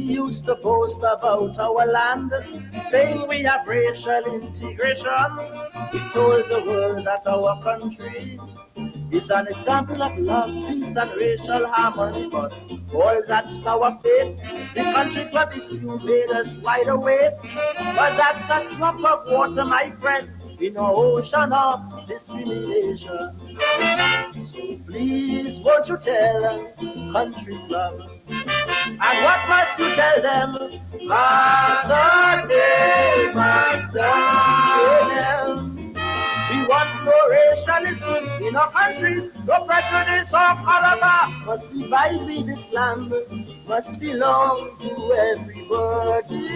used to boast about our land, saying we have racial integration. We told the world that our country is an example of love, peace, and racial harmony. But all that's now a fake. The country club is soon made us wide awake. But that's a drop of water, my friend, in an ocean of discrimination. So please, won't you tell country club? And what must you tell them? Master, Master, we want no racialism in our countries, no prejudice or color. Must divide with this land, must belong to everybody.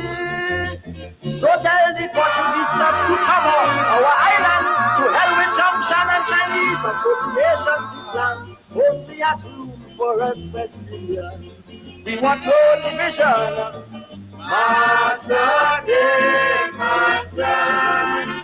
So tell the Portuguese club to cover our island, to hell with Junction and Chinese Association. These lands only has room for us West Indians. We want no division. Master, Master.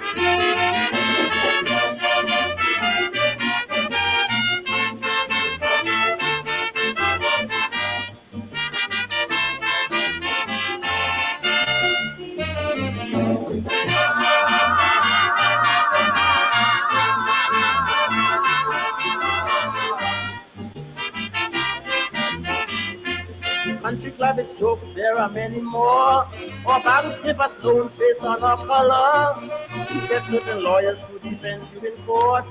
Country club is joke, there are many more. Our banks give us loans based on our color. You get certain lawyers to defend you in court.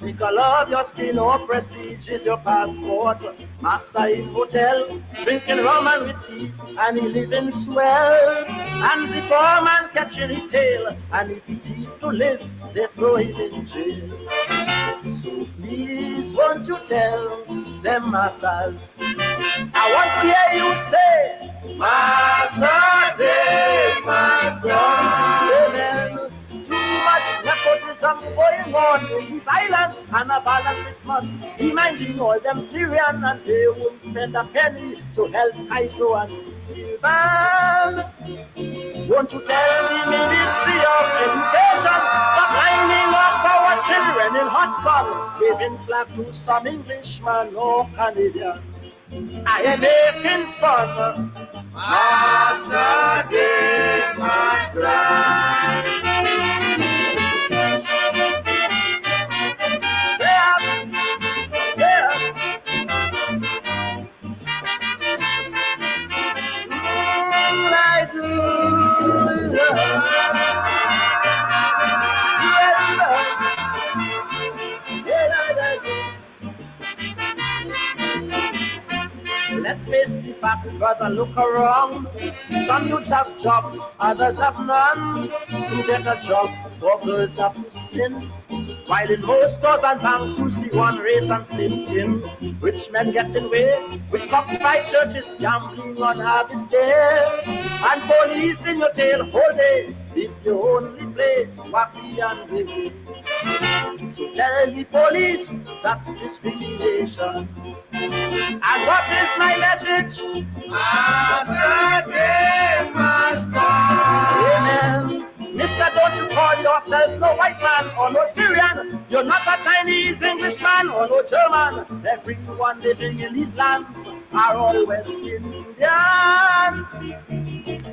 The color of your skin or prestige is your passport. Massa in hotel, drinking rum and whiskey, and he living swell. And the poor man catching his tail, and if he teeth to live, they throw him in jail. So please, won't you tell them massas? I want to hear you say, Massa, Massa. Amen. Too much nepotism going on in these islands, and a ball of Christmas, reminding all them Syrian, and they won't spend a penny to help ISO and Stephen. Won't you tell the Ministry of Education, stop lining up our children in hot sun, giving flag to some Englishman or Canadian? I am making fun. Master, Master. Let's face the facts, brother, look around. Some youths have jobs, others have none. To get a job, poor girls have to sin. While in most stores and banks you see one race and same skin. Rich men getting away with cockfight churches, gambling on Harvest Day. And police in your tail whole day if you only play wacky and wicked. So tell the police that's discrimination. And what is my message? Master, Master. Amen. Mister, don't you call yourself no white man or no Syrian. You're not a Chinese, Englishman or no German. Everyone living in these lands are all West Indians.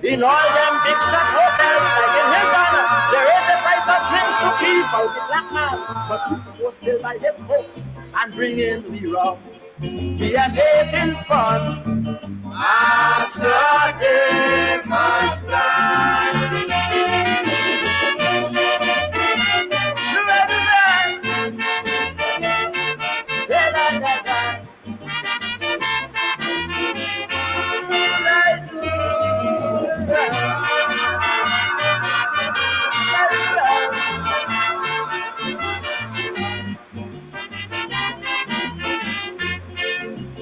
In all them big shot hotels like in Hilton, there is the price of drinks to keep out the black man. But people go still buy them folks and bring in the rum. We are making fun. Master, Master.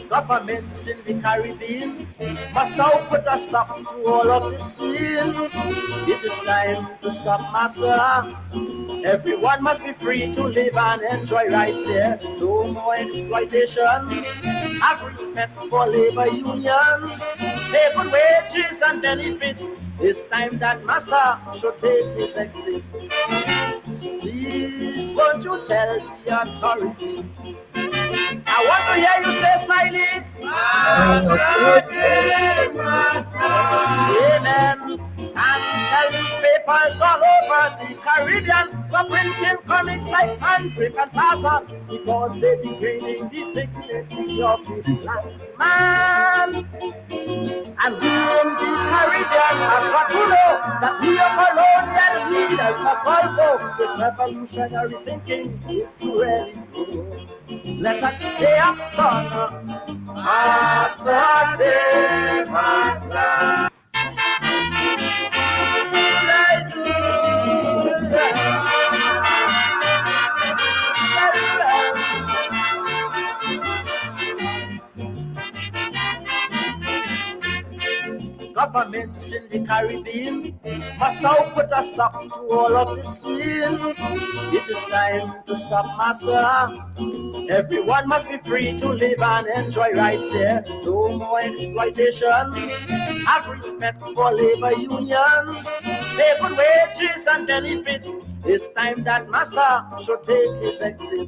Governments in the Caribbean must now put a stop to all of this sin. It is time to stop massa. Everyone must be free to live and enjoy rights here. No more exploitation. Have respect for labor unions. Pay for wages and benefits. It's time that massa should take his exit. So please, won't you tell the authorities? I want to hear you say, Smiley. Amen. And tell newspapers all over the Caribbean for printing comics like Handbrake and Papa because they degrading the dignity of the black man. And we in the Caribbean have got to know that we are colonial leaders must follow with revolutionary thinking is to really grow. Let us stay up, son. Master Day, Master. Governments in the Caribbean must now put a stop to all of this sin. It is time to stop massa. Everyone must be free to live and enjoy rights here. No more exploitation. Have respect for labor unions. Pay good wages and benefits. It's time that massa should take his exit.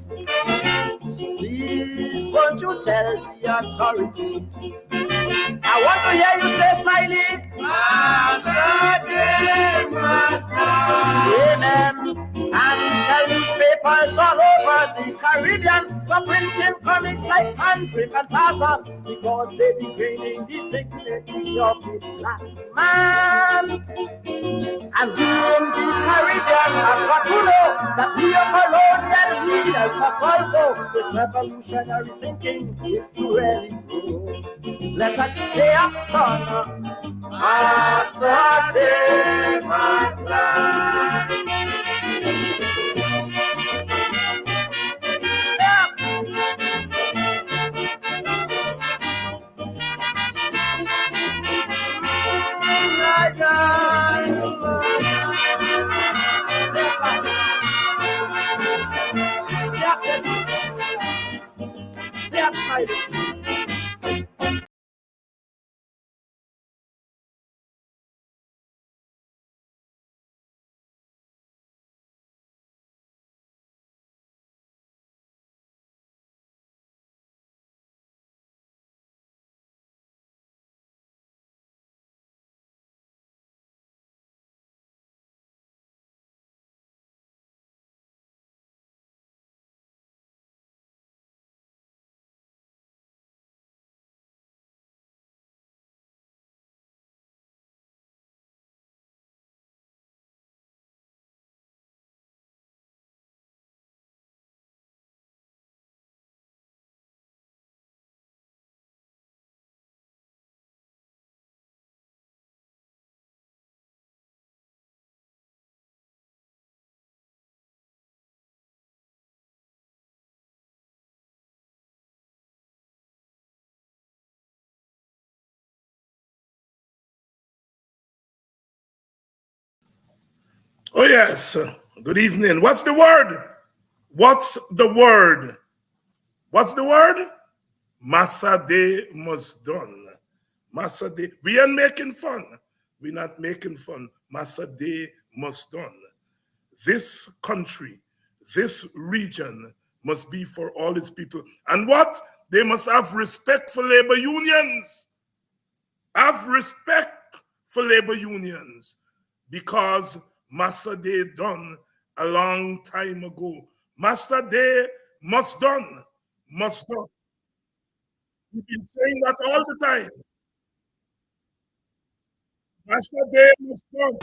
So please, won't you tell the authorities? I want to hear you say, Smiley. Amen. And tell newspapers all over the Caribbean for printing comics like Handbrake and Papa because they degrading the dignity of the black man. And we in the Caribbean have got to know that we are colonial leaders must follow with revolutionary thinking is to really grow. Let us stay up, son. Master Day, Master. Oh, yes. Good evening. What's the word? What's the word? What's the word? Massa Day must done. Massa Day. We ain't making fun. We're not making fun. Massa Day must done. This country, this region must be for all its people. And what? They must have respect for labor unions. Have respect for labor unions. Because Massa Day done a long time ago. Massa Day must done. Must done. We've been saying that all the time. Massa Day must done.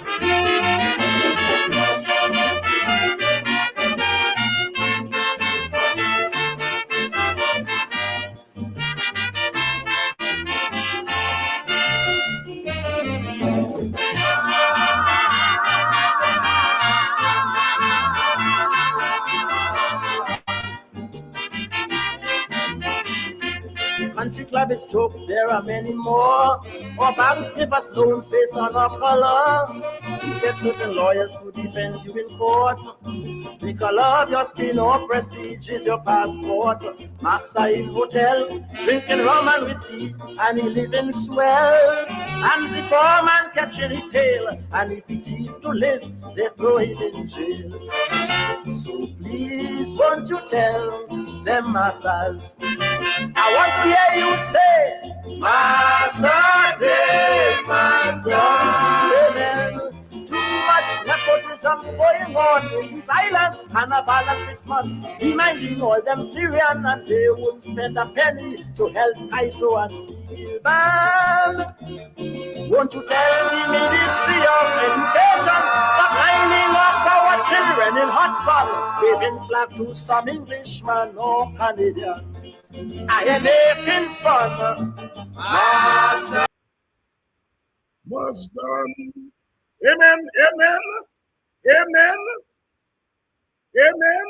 Country club is joke, there are many more. Or banks give us loans based on our color. You get certain lawyers to defend you in court. The color of your skin or prestige is your passport. Massa in hotel, drinking rum and whiskey, and he living swell. And the poor man catching his tail, and if he thief to live, they throw him in jail. So please won't you tell them masses, I want to hear you say, Massa de Massa. Amen. Too much nepotism going on in these islands, Carnival and Christmas, reminding all them Syrian, and they wouldn't spend a penny to help ISO and Steel Band. Won't you tell the Ministry of Education, stop lining up our children in hot sun, waving flag to some Englishman or Canadian. I am making fun. Massa was done. Amen, amen, amen, amen,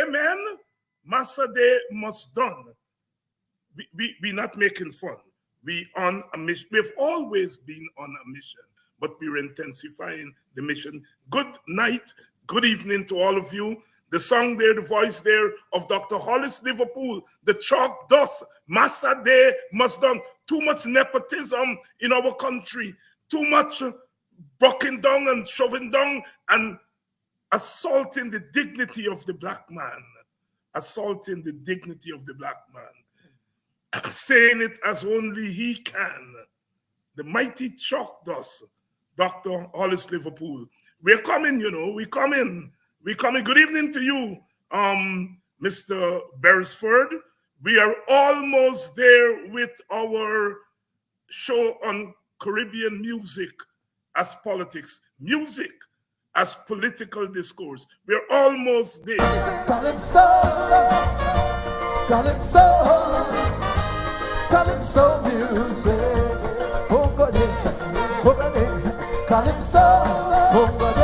amen. Massa Day must done. We not making fun. We on a mission. We've always been on a mission, but we're intensifying the mission. Good night, good evening to all of you. The song there, the voice there of Dr. Hollis Liverpool, the chalk dust, Massa Day must done. Too much nepotism in our country, too much bucking down and shoving down and assaulting the dignity of the black man, assaulting the dignity of the black man, saying it as only he can. The mighty chalk dust, Dr. Hollis Liverpool. We're coming, you know, we're coming. Good evening to you, Mr. Beresford. We are almost there with our show on Caribbean music as politics, music as political discourse. We're almost there. Calypso, calypso, calypso music. Oh, God, calypso, oh, God.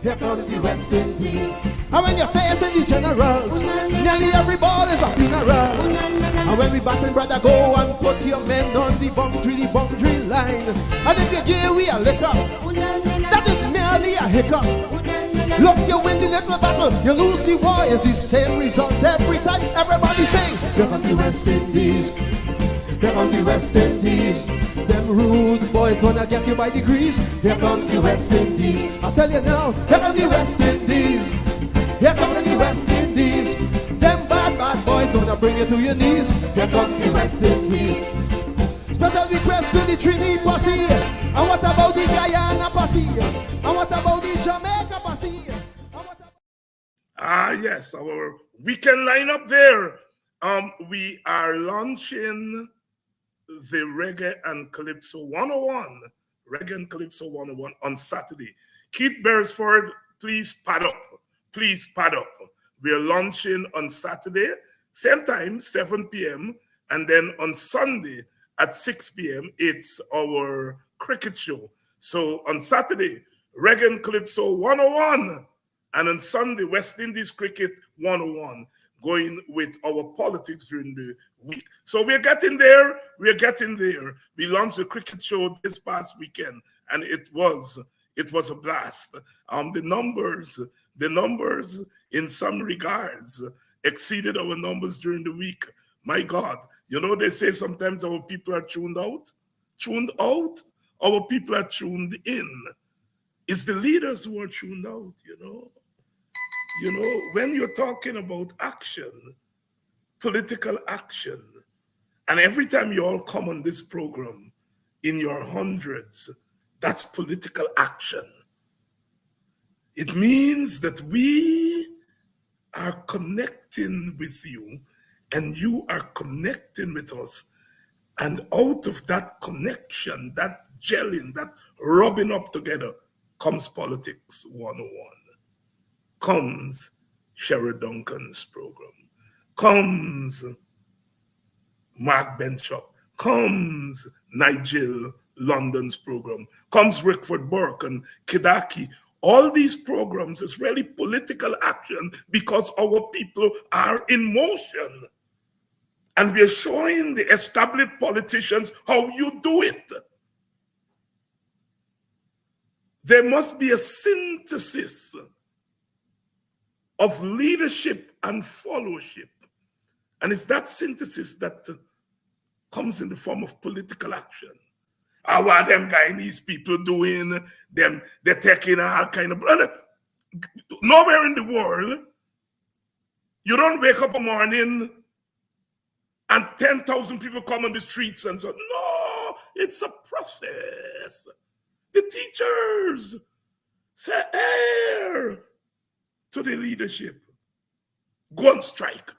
Here comes the West Indies. And when you're facing the generals, nearly every ball is a funeral. And when we battle, brother, go and put your men on the boundary line. And if you give we a liquor, that is merely a hiccup. Look, you win the little battle, you lose the war. It's the same result every time. Everybody sing. Here comes the West Indies. Here comes the West Indies. Them rude boys gonna get you by degrees. Here comes the West Indies. I tell you now, here comes the West Indies. Here comes the West Indies. Them bad boys gonna bring you to your knees. Here comes the West Indies. Special request to the Trinity posse. And what about the Guyana posse? And what about the Jamaica posse? Yes, our weekend lineup there. We are launching the Reggae and Calypso 101. Reggae and Calypso 101 on Saturday. Keith Beresford, please pad up. Please pad up. We are launching on Saturday, same time, 7 p.m. And then on Sunday at 6 p.m., it's our cricket show. So on Saturday, Reggae and Calypso 101. And on Sunday, West Indies Cricket 101, going with our politics during the week. So we're getting there. We're getting there. We launched the cricket show this past weekend, and it was a blast. The numbers in some regards exceeded our numbers during the week. My God, you know, they say sometimes our people are tuned out. Tuned out? Our people are tuned in. It's the leaders who are tuned out, you know. You know, when you're talking about action, political action, and every time you all come on this program in your hundreds, that's political action. It means that we are connecting with you and you are connecting with us. And out of that connection, that gelling, that rubbing up together comes Politics 101. Comes Sherrod Duncan's program, comes Mark Benschop, comes Nigel London's program, comes Rickford Burke and Kidaki. All these programs is really political action because our people are in motion. And we're showing the established politicians how you do it. There must be a synthesis of leadership and followership. And it's that synthesis that comes in the form of political action. How are them Guyanese people doing? They're taking all kind of... Nowhere in the world, you don't wake up a morning and 10,000 people come on the streets and say, no, it's a process. The teachers say, air to the leadership. Go on strike.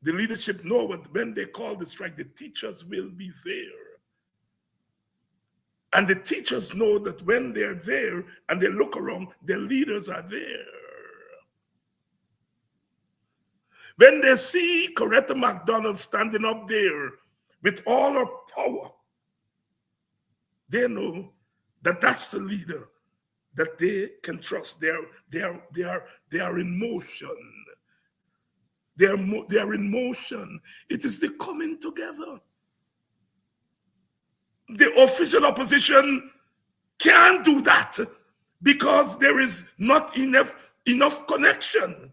The leadership know when they call the strike, the teachers will be there. And the teachers know that when they're there and they look around, their leaders are there. When they see Coretta McDonald standing up there with all her power, they know that that's the leader that they can trust. They are in motion. They are in motion. It is the coming together. The official opposition can't do that because there is not enough connection.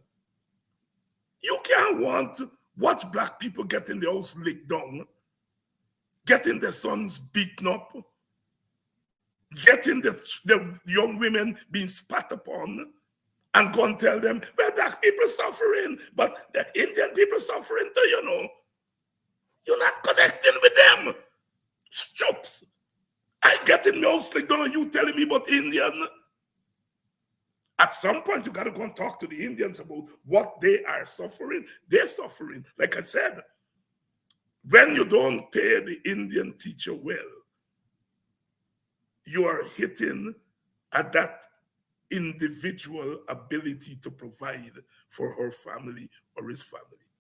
You can't watch black people getting their house licked down, getting their sons beaten up, getting the young women being spat upon, and go and tell them, well, black people suffering, but the Indian people suffering too, you know. You're not connecting with them. Stoops. I get in my house licked down and you telling me about Indian. At some point, you got to go and talk to the Indians about what they are suffering. They're suffering. Like I said, when you don't pay the Indian teacher well, you are hitting at that individual ability to provide for her family or his family.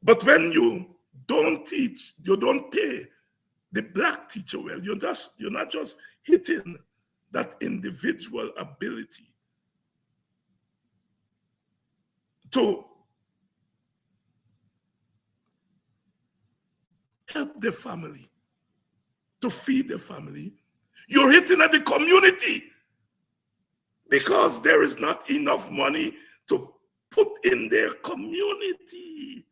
But when you don't teach, you don't pay the black teacher well, you're not just hitting that individual ability to help the family, to feed the family. You're hitting at the community because there is not enough money to put in their community.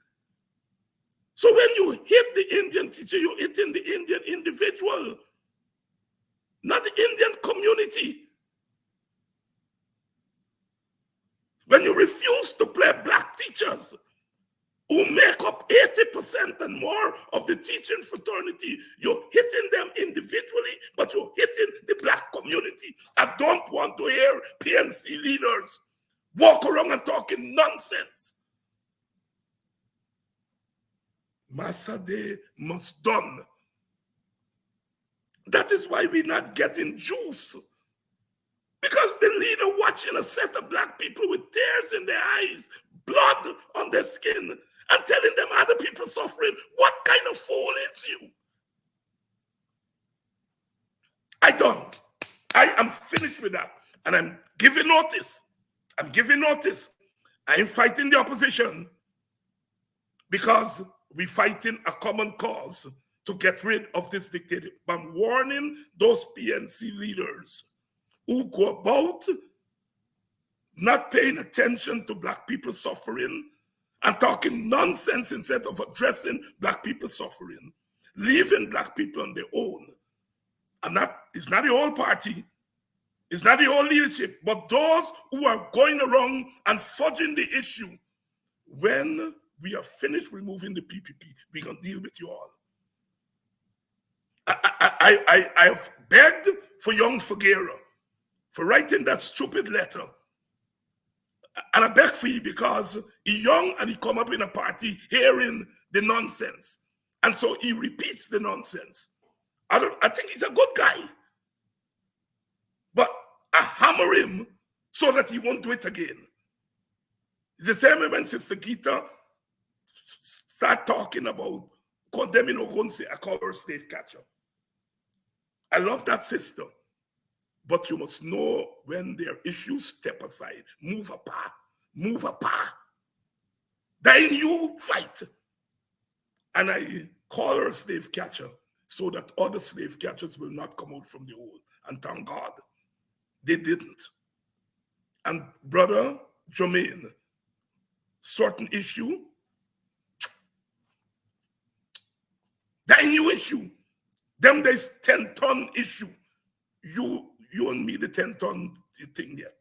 So when you hit the Indian teacher, you're hitting the Indian individual, not the Indian community. When you refuse to play black teachers who make up 80% and more of the teaching fraternity, you're hitting them individually, but you're hitting the black community. I don't want to hear PNC leaders walk around and talking nonsense. Masade must done. That is why we're not getting juice. Because the leader watching a set of black people with tears in their eyes, blood on their skin, and telling them other people suffering? What kind of fool is you? I don't. I am finished with that. And I'm giving notice. I'm giving notice. I'm fighting the opposition because we're fighting a common cause to get rid of this dictator. I'm warning those PNC leaders who go about not paying attention to black people suffering and talking nonsense instead of addressing black people suffering, leaving black people on their own. It's not the whole party, it's not the whole leadership, but those who are going around and fudging the issue. When we are finished removing the PPP, we're going to deal with you all. I have begged for young Figuera for writing that stupid letter. And I beg for you because he's young and he come up in a party hearing the nonsense. And so he repeats the nonsense. I think he's a good guy. But I hammer him so that he won't do it again. It's the same way when Sister Gita start talking about condemning Ogunse, I call her a slave catcher. I love that sister. But you must know when there are issues, step aside. Move apart. Move apart. Then you fight. And I call her a slave catcher so that other slave catchers will not come out from the hole. And thank God, they didn't. And Brother Jermaine, certain issue, that new issue. Them there's 10-ton issue. You and me, the 10-ton thing yet.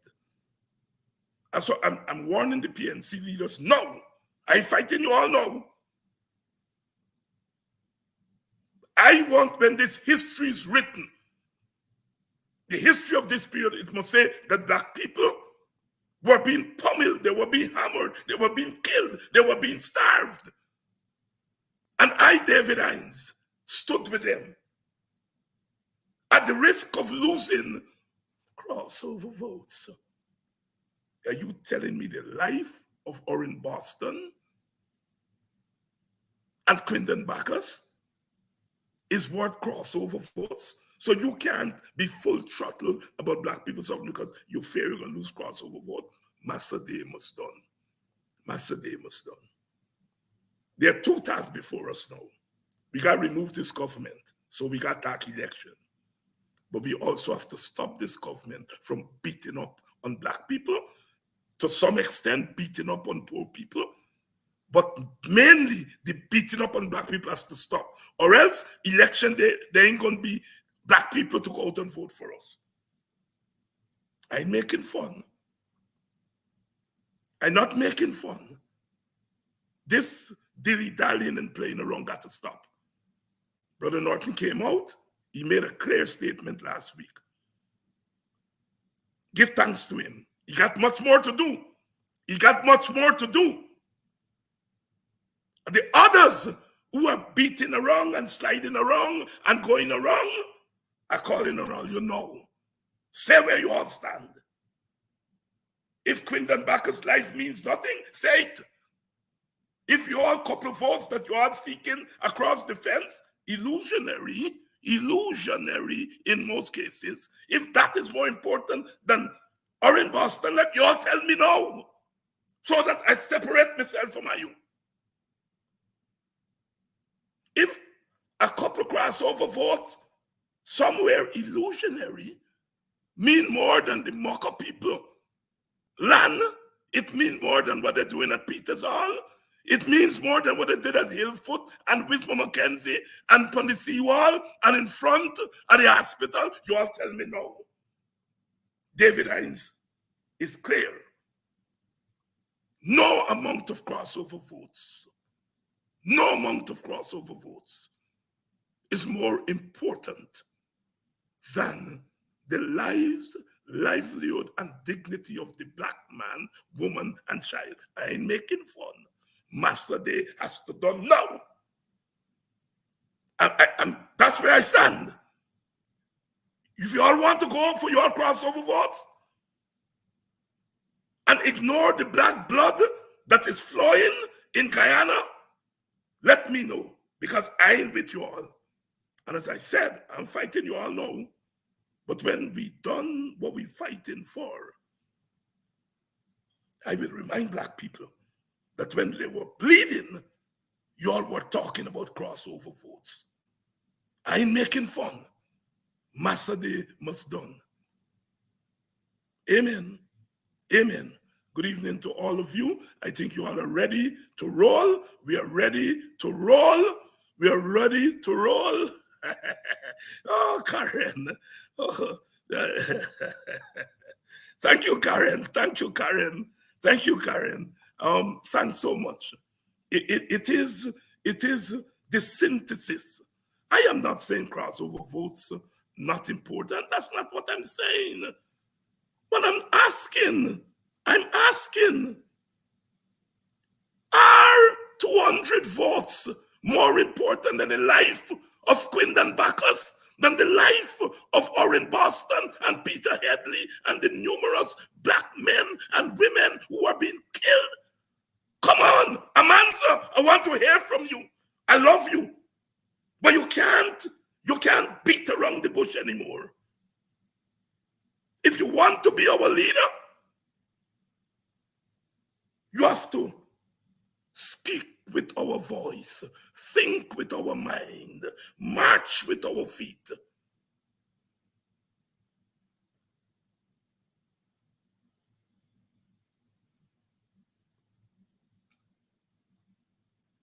And so I'm warning the PNC leaders, no, I'm fighting you all now. I want, when this history is written, the history of this period, it must say that black people were being pummeled, they were being hammered, they were being killed, they were being starved. And I, David Hines, stood with them at the risk of losing crossover votes. Are you telling me the life of Orrin Boston and Quindon Bacchus is worth crossover votes? So you can't be full throttle about black people suffering because you fear you're going to lose crossover vote. Massa Day must done. Massa Day must done. There are two tasks before us now. We got to remove this government, so we got that election. But we also have to stop this government from beating up on black people, to some extent beating up on poor people, but mainly the beating up on black people has to stop. Or else, election day, there ain't going to be black people to go out and vote for us. I'm making fun. I'm not making fun. This dilly-dallying and playing around got to stop. Brother Norton came out. He made a clear statement last week. Give thanks to him. He got much more to do. He got much more to do. The others who are beating around and sliding around and going around are calling on all you know. Say where you all stand. If Quindon Bacchus' life means nothing, say it. If you all couple votes that you are seeking across the fence, illusionary in most cases, if that is more important than Orrin Boston, let you all tell me no, so that I separate myself from you. If a couple crossover votes somewhere illusionary mean more than the Mocha people land, it means more than what they're doing at Peters Hall. It means more than what they did at Hillfoot and Wismar Mackenzie and on the seawall and in front of the hospital. You all tell me no. David Hines is clear. No amount of crossover votes, no amount of crossover votes is more important than the lives, livelihood, and dignity of the black man, woman, and child. I ain't making fun. Master Day has to done now. And that's where I stand. If you all want to go for your crossover votes, and ignore the black blood that is flowing in Guyana, let me know, because I ain't with you all. And as I said, I'm fighting you all now. But when we done what we fighting for, I will remind black people that when they were bleeding, you all were talking about crossover votes. I ain't making fun. Massa Day must done. Amen. Amen. Good evening to all of you. I think you all are ready to roll. We are ready to roll. We are ready to roll. Oh, Karen. Oh, thank you, Karen. Thank you, Karen. Thank you, Karen. Thanks so much. It is the synthesis. I am not saying crossover votes not important. That's not what I'm saying. But I'm asking, are 200 votes more important than the life of Quindon Bacchus, than the life of Orrin Boston and Peter Headley and the numerous black men and women who are being killed? Come on, Amanza, I want to hear from you. I love you. But you can't beat around the bush anymore. If you want to be our leader, you have to speak with our voice, think with our mind, march with our feet.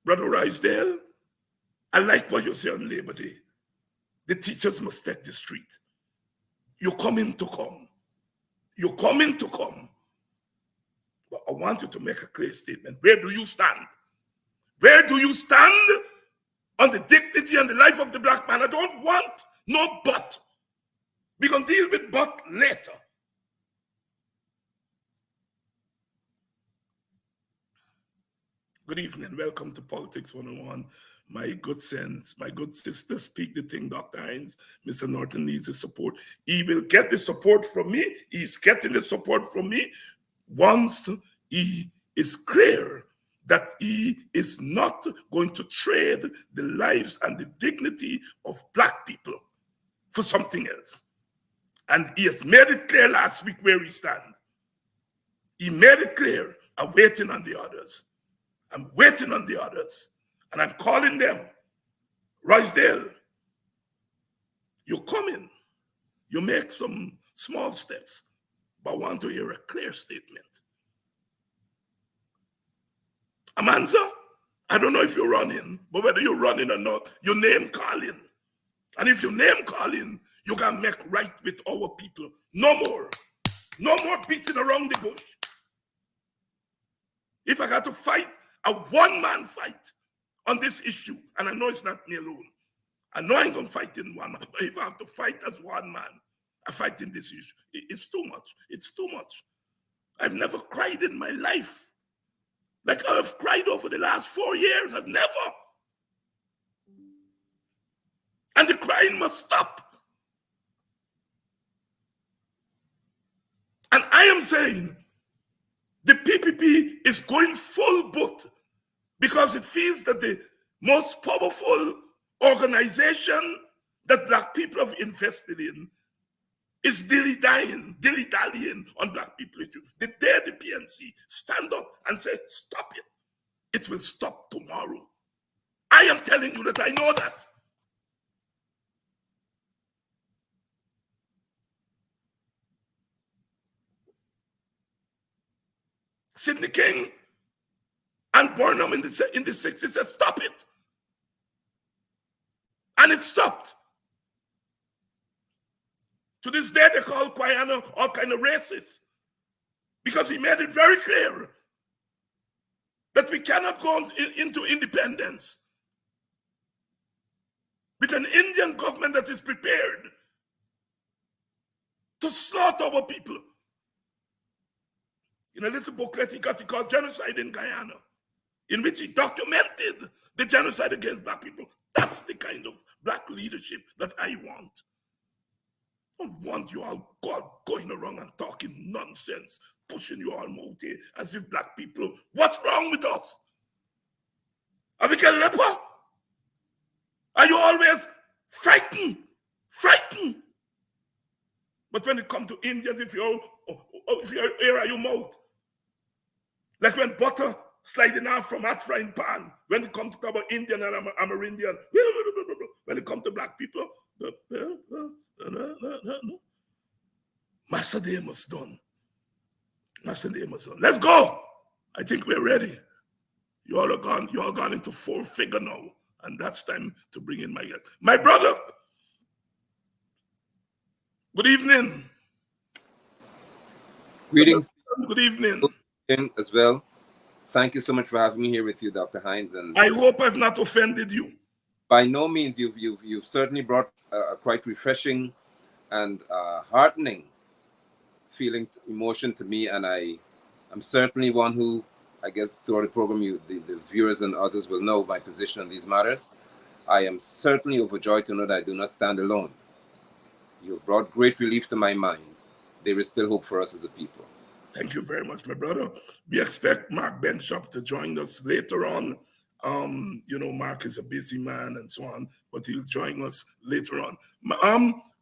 Brother Risedale, I like what you say on Labor Day. The teachers must take the street. You're coming to come. You're coming to come. But I want you to make a clear statement. Where do you stand? Where do you stand on the dignity and the life of the black man? I don't want no but. We're going to deal with but later. Good evening. Welcome to Politics 101. My good sense, my good sister, speak the thing, Dr. Hines. Mr. Norton needs the support. He will get the support from me. He's getting the support from me once he is clear that he is not going to trade the lives and the dignity of black people for something else. And he has made it clear last week where he stands. He made it clear. I'm waiting on the others. I'm waiting on the others. And I'm calling them. Risedale, you come in. You make some small steps. But I want to hear a clear statement. Amanza, I don't know if you're running, but whether you're running or not, your name calling. And if your name calling, you can make right with our people. No more. No more beating around the bush. If I got to fight a one-man fight on this issue, and I know it's not me alone. I know I ain't going to fight in one man, but if I have to fight as one man, I fight in this issue. It's too much. It's too much. I've never cried in my life like I've cried over the last 4 years. I've never. And the crying must stop. And I am saying the PPP is going full boot because it feels that the most powerful organization that black people have invested in is dilly-dallying on black people issues. The day the PNC stand up and say, stop it, it will stop tomorrow. I am telling you that I know that. Sidney King and Burnham in the 60s said, stop it. And it stopped. To this day, they call Guyana all kind of racist because he made it very clear that we cannot go into independence with an Indian government that is prepared to slaughter our people. In a little booklet he called Genocide in Guyana, in which he documented the genocide against black people. That's the kind of black leadership that I want. I don't want you all going around and talking nonsense, pushing you all out here as if black people, what's wrong with us? Are we getting leper? Are you always frightened? Frightened? But when it comes to Indians, if you're here at your mouth, like when butter sliding off from hot frying pan, when it comes to talk about Indian and Amerindian, when it comes to black people, Master Day was done. Master Day was done. Let's go. I think we're ready. You all gone into 4-figure now. And that's time to bring in my guest. My brother. Good evening. Greetings. Good evening. As well. Thank you so much for having me here with you, Dr. Hinds. And I hope I've not offended you. By no means. You've certainly brought a quite refreshing and heartening emotion to me, and I'm certainly one who, I guess throughout the program, the viewers and others will know my position on these matters. I am certainly overjoyed to know that I do not stand alone. You have brought great relief to my mind. There is still hope for us as a people. Thank you very much, my brother. We expect Mark Benschop to join us later on. Mark is a busy man and so on, but he'll join us later on.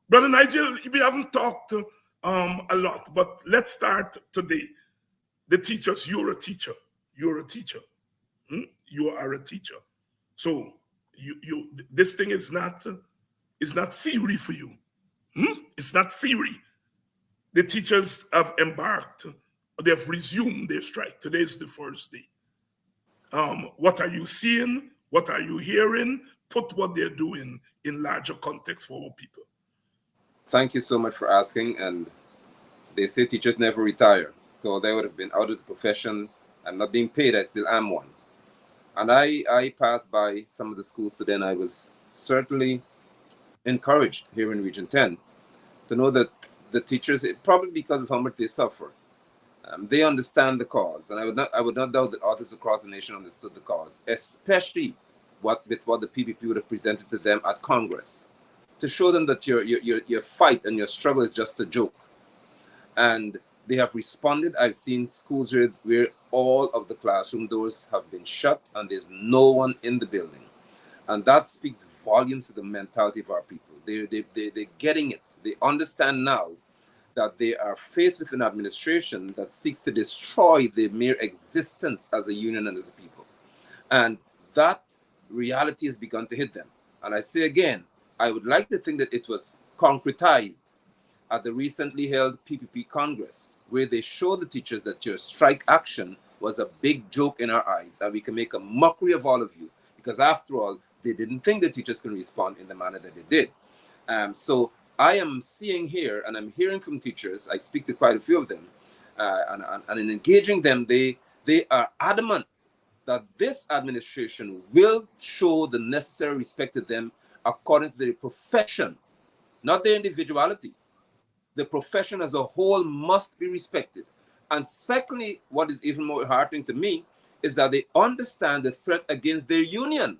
Brother Nigel, we haven't talked a lot, but let's start today. The teachers, you're a teacher. You're a teacher. You are a teacher. So this thing is not theory for you. It's not theory. The teachers have embarked. They have resumed their strike. Today is the first day. What are you seeing? What are you hearing? Put what they're doing in larger context for our people. Thank you so much for asking. And they say teachers never retire. So they would have been out of the profession and not being paid. I still am one. And I passed by some of the schools today, and I was certainly encouraged here in Region 10 to know that the teachers, probably because of how much they suffer, they understand the cause. And I would not doubt that others across the nation understood the cause, especially with what the PPP would have presented to them at Congress, to show them that your fight and your struggle is just a joke. And they have responded. I've seen schools where all of the classroom doors have been shut and there's no one in the building. And that speaks volumes to the mentality of our people. They're getting it. They understand now that they are faced with an administration that seeks to destroy their mere existence as a union and as a people. And that reality has begun to hit them. And I say again, I would like to think that it was concretized at the recently held PPP Congress, where they showed the teachers that your strike action was a big joke in our eyes, and we can make a mockery of all of you, because after all, they didn't think the teachers can respond in the manner that they did. So I am seeing here, and I'm hearing from teachers, I speak to quite a few of them, and in engaging them, they are adamant that this administration will show the necessary respect to them according to their profession, not their individuality. The profession as a whole must be respected. And secondly, what is even more heartening to me is that they understand the threat against their union.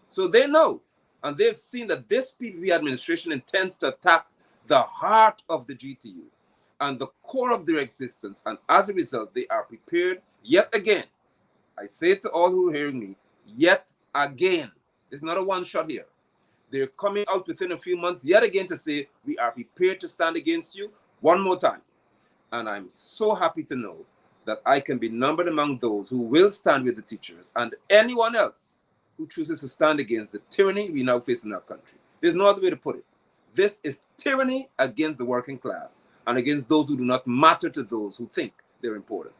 So they know, and they've seen that this PPP administration intends to attack the heart of the GTU and the core of their existence. And as a result, they are prepared yet again. I say to all who are hearing me, yet again. There's not a one shot here. They're coming out within a few months yet again to say, we are prepared to stand against you one more time. And I'm so happy to know that I can be numbered among those who will stand with the teachers and anyone else who chooses to stand against the tyranny we now face in our country. There's no other way to put it. This is tyranny against the working class and against those who do not matter to those who think they're important.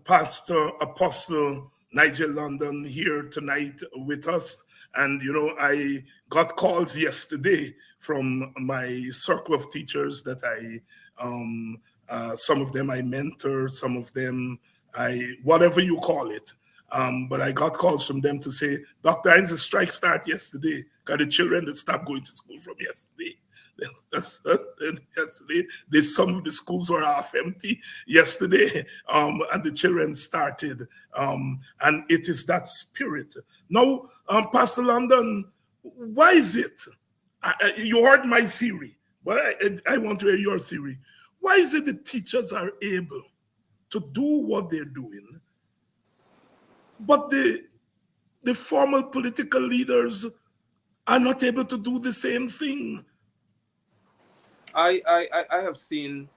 Pastor Apostle Nigel London here tonight with us. And, I got calls yesterday from my circle of teachers that some of them I mentor, some of them whatever you call it. But I got calls from them to say, Dr. Hinds, the strike started yesterday. Got the children that stopped going to school from yesterday. Yesterday, some of the schools were half empty yesterday, and the children started. And it is that spirit. Now, Pastor London, why is it? You heard my theory, but I want to hear your theory. Why is it the teachers are able to do what they're doing, but the formal political leaders are not able to do the same thing? I have seen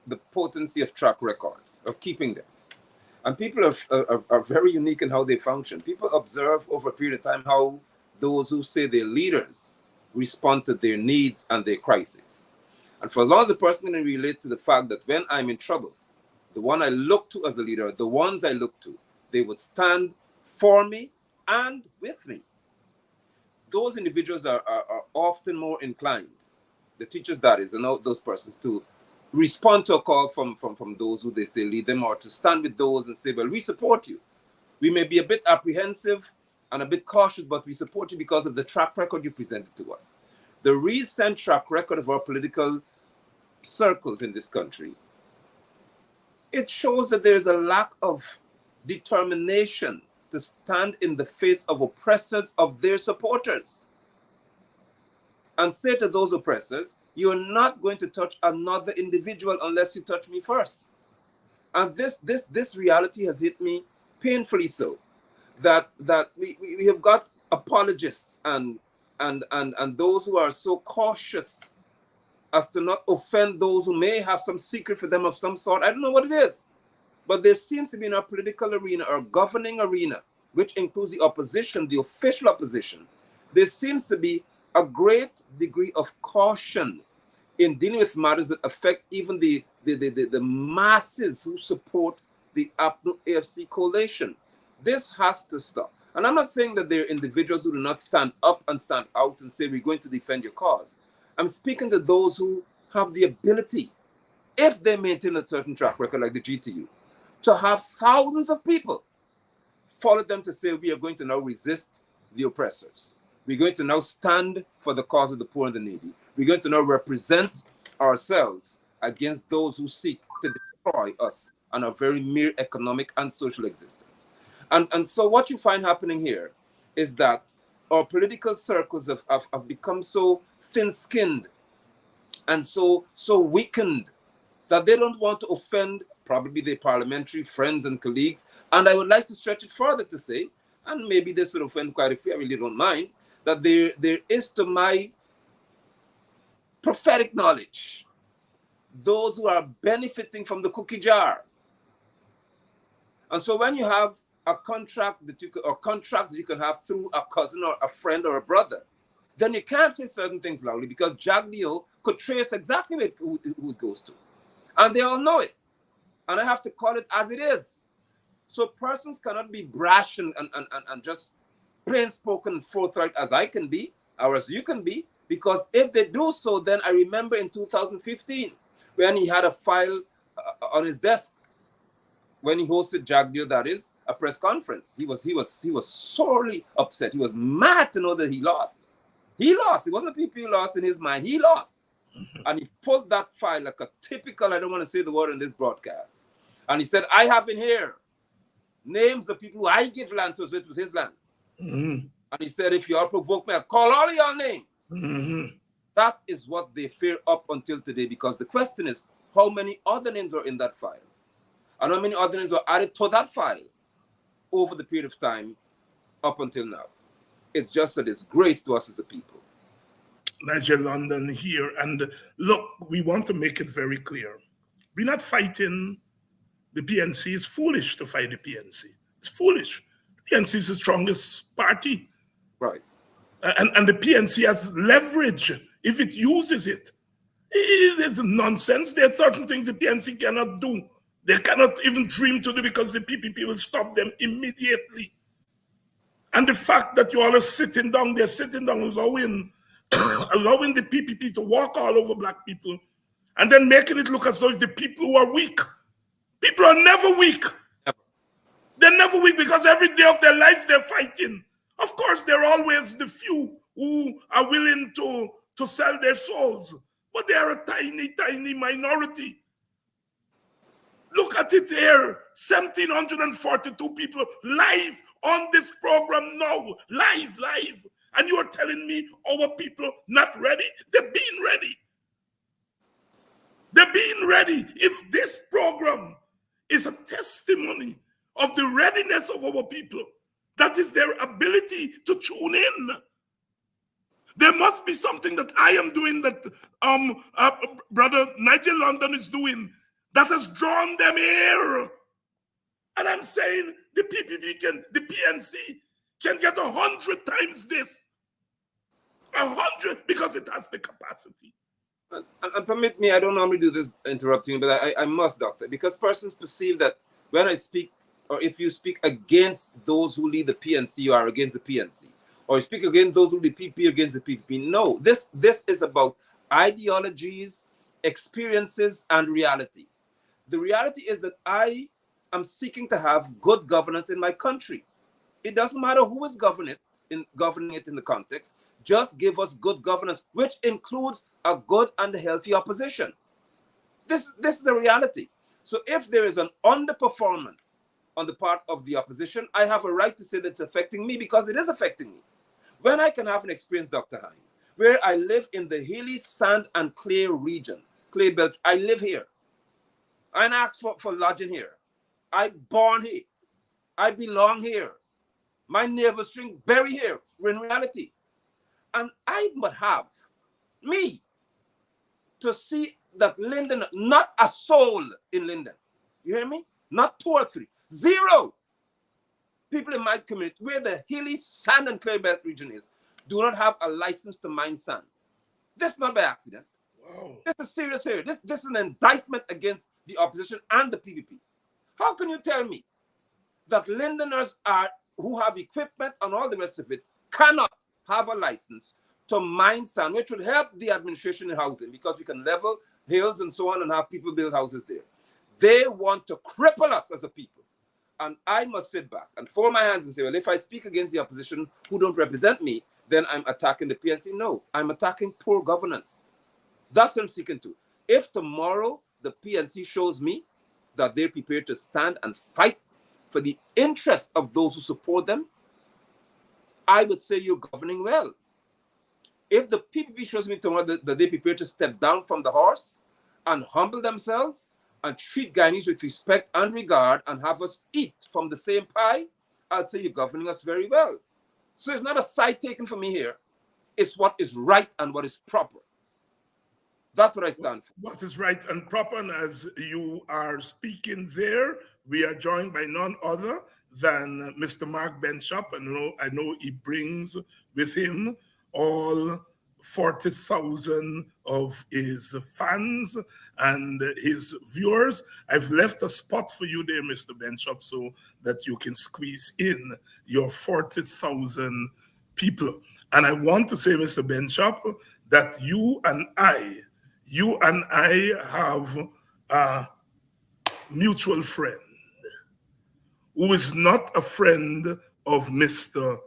the potency of track records, of keeping them. And people are very unique in how they function. People observe over a period of time how those who say they're leaders respond to their needs and their crises. And for as long as the person can relate to the fact that when I'm in trouble, the one I look to as a leader, the ones I look to, they would stand for me and with me. Those individuals are often more inclined, the teachers that is, and all those persons, to respond to a call from those who they say lead them, or to stand with those and say, well, we support you. We may be a bit apprehensive and a bit cautious, but we support you because of the track record you presented to us. The recent track record of our political circles in this country, it shows that there's a lack of determination to stand in the face of oppressors of their supporters and say to those oppressors, you're not going to touch another individual unless you touch me first. And this reality has hit me painfully so, that we have got apologists and those who are so cautious as to not offend those who may have some secret for them of some sort. I don't know what it is, but there seems to be in our political arena, our governing arena, which includes the opposition, the official opposition, there seems to be a great degree of caution in dealing with matters that affect even the masses who support the APNU AFC coalition. This has to stop. And I'm not saying that there are individuals who do not stand up and stand out and say, we're going to defend your cause. I'm speaking to those who have the ability, if they maintain a certain track record like the GTU, to have thousands of people follow them to say, we are going to now resist the oppressors. We're going to now stand for the cause of the poor and the needy. We're going to now represent ourselves against those who seek to destroy us and our very mere economic and social existence. And so what you find happening here is that our political circles have become so thin-skinned and so weakened that they don't want to offend probably their parliamentary friends and colleagues. And I would like to stretch it further to say, and maybe this will offend quite a few, I really don't mind, that there is, to my prophetic knowledge, those who are benefiting from the cookie jar. And so when you have a contract that you can, or contracts that you can have through a cousin or a friend or a brother, then you can't say certain things loudly, because Jaglio could trace exactly who it goes to. And they all know it. And I have to call it as it is. So persons cannot be brash and just plain spoken and forthright as I can be, or as you can be, because if they do so, then I remember in 2015 when he had a file on his desk when he hosted Jaglio, that is, a press conference. He was sorely upset. He was mad to know that he lost. He lost. It wasn't the people who lost in his mind. He lost. And he pulled that file like a typical, I don't want to say the word in this broadcast. And he said, I have in here names of people who I give land to, so it was his land. Mm-hmm. And he said, if you all provoke me, I'll call all of your names. Mm-hmm. That is what they fear up until today, because the question is, how many other names are in that file? And how many other names were added to that file over the period of time up until now? It's just a disgrace to us as a people. Nigel London here. And look, we want to make it very clear. We're not fighting the PNC. It's foolish to fight the PNC. It's foolish. The PNC is the strongest party. Right. And the PNC has leverage if it uses it. It's nonsense. There are certain things the PNC cannot do. They cannot even dream to do, because the PPP will stop them immediately. And the fact that you all are sitting down, they're sitting down allowing the PPP to walk all over black people, and then making it look as though it's the people who are weak. People are never weak. They're never weak, because every day of their lives they're fighting. Of course, there are always the few who are willing to sell their souls, but they are a tiny, tiny minority. Look at it here, 1,742 people live on this program now, live. And you are telling me our people not ready? They're being ready. They're being ready. If this program is a testimony of the readiness of our people, that is their ability to tune in. There must be something that I am doing that Brother Nigel London is doing that has drawn them here. And I'm saying the PNC can get 100 times this. 100, because it has the capacity. And permit me, I don't normally do this interrupting, but I must, Doctor, because persons perceive that when I speak, or if you speak against those who lead the PNC, you are against the PNC. Or you speak against those who lead the PP against the PPP. No, this is about ideologies, experiences, and reality. The reality is that I am seeking to have good governance in my country. It doesn't matter who is governing it in the context. Just give us good governance, which includes a good and healthy opposition. This is the reality. So if there is an underperformance on the part of the opposition, I have a right to say that it's affecting me, because it is affecting me. When I can have an experience, Dr. Hines, where I live in the hilly sand and clay region, clay belt, I live here. I ask for lodging here. I born here. I belong here. My navel string bury here in reality. And I would have me to see that Linden, not a soul in Linden. You hear me? Not 2 or 3. 0 people in my community, where the hilly sand and clay belt region is, do not have a license to mine sand. This is not by accident. Wow. This is serious here. This is an indictment against the opposition and the PVP. How can you tell me that Lindeners who have equipment and all the rest of it cannot have a license to mine sand, which would help the administration in housing, because we can level hills and so on and have people build houses there. They want to cripple us as a people. And I must sit back and fold my hands and say, well, if I speak against the opposition who don't represent me, then I'm attacking the PNC. No, I'm attacking poor governance. That's what I'm seeking to. If tomorrow the PNC shows me that they're prepared to stand and fight for the interest of those who support them, I would say you're governing well. If the PPP shows me tomorrow that they're prepared to step down from the horse and humble themselves and treat Guyanese with respect and regard and have us eat from the same pie, I'd say you're governing us very well. So it's not a side taken for me here. It's what is right and what is proper. That's what I stand for. What is right and proper, and as you are speaking there, we are joined by none other than Mr. Mark Benschop. And I know he brings with him all 40,000 of his fans and his viewers. I've left a spot for you there, Mr. Benschop, so that you can squeeze in your 40,000 people. And I want to say, Mr. Benschop, that you and I have a mutual friend who is not a friend of Mr.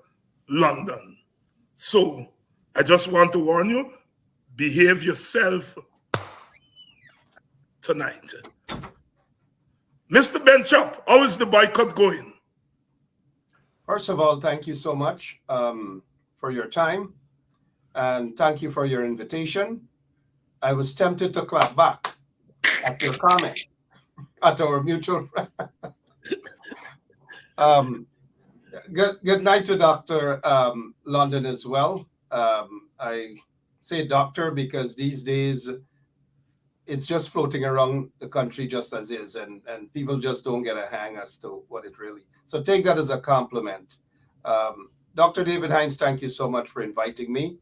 London. So I just want to warn you, behave yourself tonight. Mr. Benschop, how is the boycott going? First of all, thank you so much for your time, and thank you for your invitation. I was tempted to clap back at your comment, at our mutual friend. Good night to Dr. London as well. I say doctor because these days it's just floating around the country just as is, and people just don't get a hang as to what it really. So take that as a compliment. Dr. David Hinds, thank you so much for inviting me.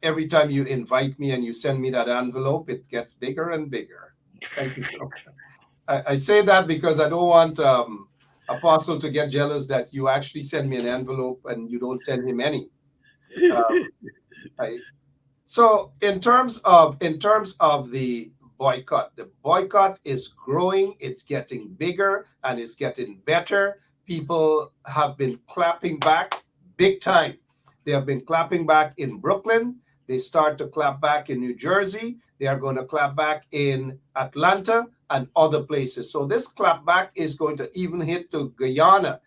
Every time you invite me and you send me that envelope, it gets bigger and bigger. Thank you so much. I say that because I don't want Apostle to get jealous that you actually send me an envelope and you don't send him any. So in terms of the boycott is growing, it's getting bigger, and it's getting better. People have been clapping back big time. They have been clapping back in Brooklyn. They start to clap back in New Jersey. They are going to clap back in Atlanta and other places. So this clap back is going to even hit to Guyana,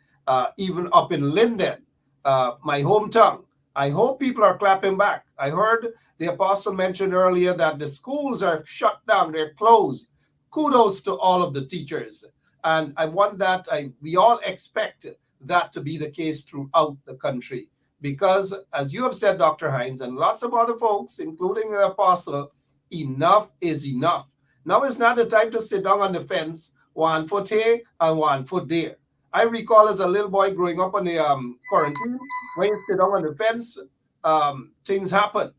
even up in Linden, my hometown. I hope people are clapping back. I heard the apostle mention earlier that the schools are shut down, they're closed. Kudos to all of the teachers. And I want that, we all expect that to be the case throughout the country. Because as you have said, Dr. Hines, and lots of other folks, including the apostle, enough is enough. Now is not the time to sit down on the fence, 1 foot here and 1 foot there. I recall as a little boy growing up on the quarantine, when you sit down on the fence, things happen.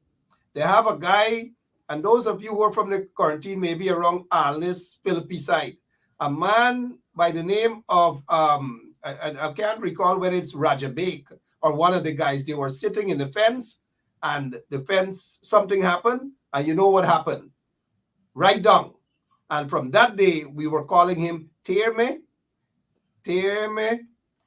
They have a guy, and those of you who are from the quarantine, maybe around Alnis, Philippi side, a man by the name of, I can't recall whether it's Rajabek or one of the guys. They were sitting in the fence, and the fence, something happened, and you know what happened? Right down. And from that day, we were calling him Tierme,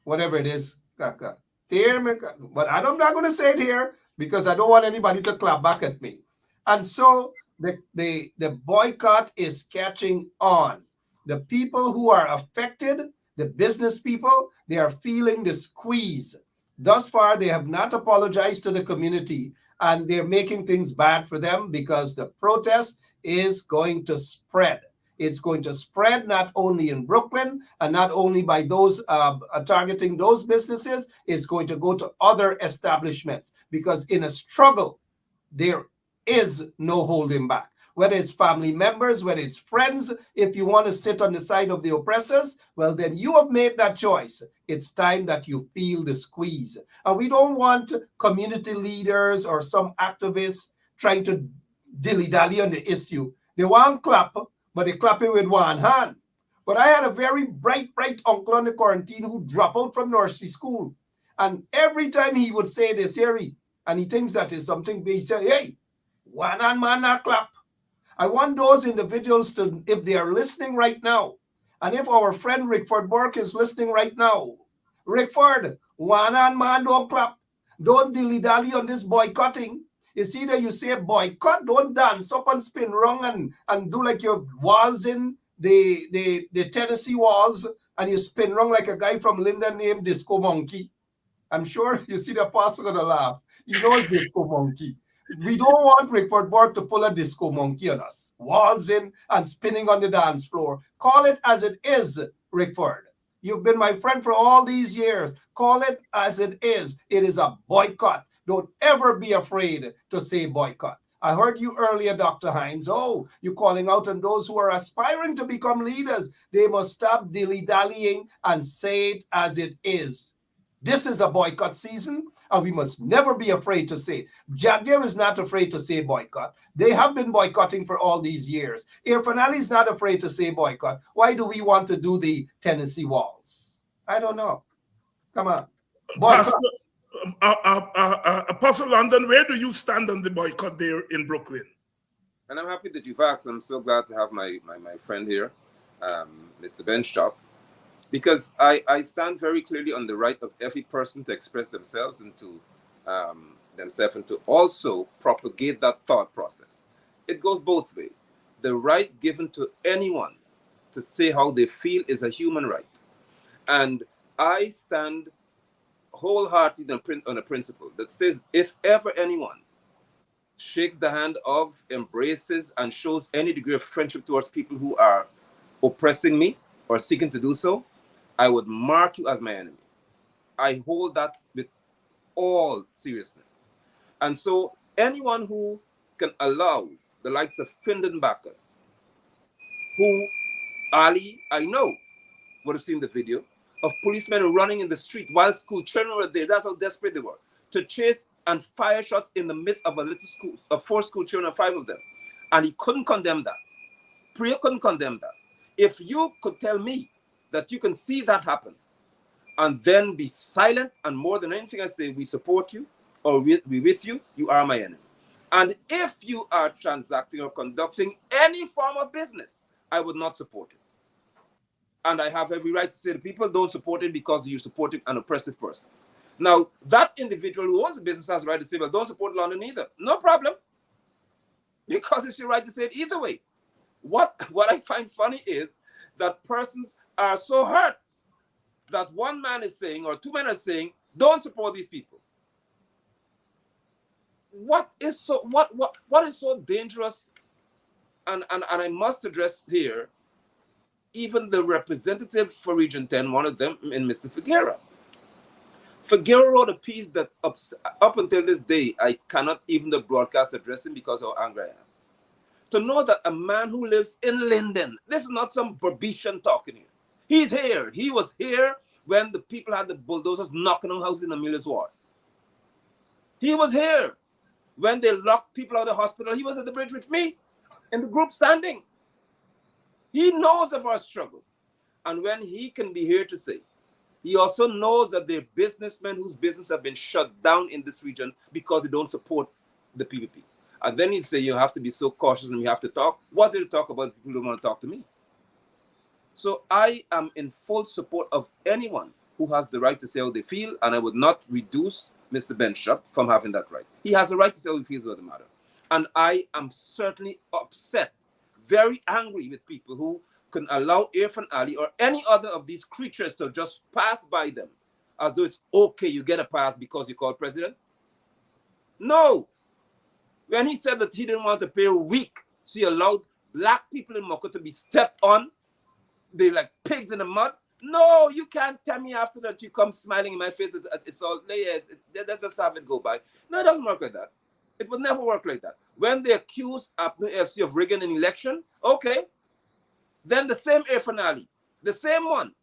whatever it is, Tierme. But I'm not going to say it here because I don't want anybody to clap back at me. And so the boycott is catching on. The people who are affected, the business people, they are feeling the squeeze. Thus far, they have not apologized to the community, and they're making things bad for them because the protest is going to spread. It's going to spread not only in Brooklyn and not only by those targeting those businesses, it's going to go to other establishments because in a struggle, there is no holding back. Whether it's family members, whether it's friends, if you want to sit on the side of the oppressors, well, then you have made that choice. It's time that you feel the squeeze. And we don't want community leaders or some activists trying to dilly-dally on the issue. They want clap, but they clap it with one hand. But I had a very bright uncle on the quarantine who dropped out from nursery school. And every time he would say this, Harry, and he thinks that is something big, he said, hey, one hand man not clap. I want those individuals to, if they are listening right now, and if our friend Rickford Burke is listening right now, Rickford, one hand man don't clap. Don't dilly-dally on this boycotting. It's either you say boycott, don't dance up and spin wrong and do like you're waltzing the Tennessee walls and you spin wrong like a guy from Linda named Disco Monkey. I'm sure you see the apostle gonna laugh. He knows Disco Monkey. We don't want Rickford Burke to pull a disco monkey on us, waltzing and spinning on the dance floor. Call it as it is, Rickford. You've been my friend for all these years. Call it as it is. It is a boycott. Don't ever be afraid to say boycott. I heard you earlier, Dr. Hines. Oh, you're calling out on those who are aspiring to become leaders. They must stop dilly-dallying and say it as it is. This is a boycott season, and we must never be afraid to say it. Jagger is not afraid to say boycott. They have been boycotting for all these years. Irfanali is not afraid to say boycott. Why do we want to do the Tennessee walls? I don't know. Come on. Boycott. Apostle London, where do you stand on the boycott there in Brooklyn? And I'm happy that you've asked. I'm so glad to have my friend here, Mr. Benschop, because I stand very clearly on the right of every person to express themselves and to and to also propagate that thought process. It goes both ways. The right given to anyone to say how they feel is a human right. And I stand wholeheartedly on a principle that says if ever anyone shakes the hand of, embraces, and shows any degree of friendship towards people who are oppressing me or seeking to do so, I would mark you as my enemy. I hold that with all seriousness. And so anyone who can allow the likes of Pindon Bacchus, who Ali, I know, would have seen the video of policemen running in the street while school children were there. That's how desperate they were to chase and fire shots in the midst of a little school, of 4 school children, 5 of them. And he couldn't condemn that. Priya couldn't condemn that. If you could tell me that you can see that happen and then be silent, and more than anything I say, we support you or we with you, you are my enemy. And if you are transacting or conducting any form of business, I would not support it. And I have every right to say the people don't support it because you're supporting an oppressive person. Now, that individual who owns a business has the right to say, well, don't support London either. No problem. Because it's your right to say it either way. What I find funny is that persons are so hurt that one man is saying, or 2 men are saying, don't support these people. what is so dangerous, and I must address here even the representative for Region 10, one of them, in Mr. Figueroa. Figueroa wrote a piece that up until this day, I cannot even the broadcast address him because of how angry I am. To know that a man who lives in Linden, this is not some Burbetian talking here. He's here. He was here when the people had the bulldozers knocking on houses in Amelia's ward. He was here when they locked people out of the hospital. He was at the bridge with me in the group standing. He knows of our struggle. And when he can be here to say, he also knows that there are businessmen whose business have been shut down in this region because they don't support the PPP. And then he'd say, you have to be so cautious and we have to talk. What's there to talk about? People don't want to talk to me. So I am in full support of anyone who has the right to say how they feel, and I would not reduce Mr. Benschop from having that right. He has a right to say how he feels about the matter. And I am certainly upset, very angry with people who can allow Irfan Ali or any other of these creatures to just pass by them as though it's okay, you get a pass because you call president. No. When he said that he didn't want to pay a week, so he allowed black people in Moko to be stepped on, they like pigs in the mud. No, you can't tell me after that you come smiling in my face. It's all, let's just have it go by. No, it doesn't work like that. It would never work like that. When they accuse Apno FC of rigging an election, okay, then the same Irfan Ali, the same one,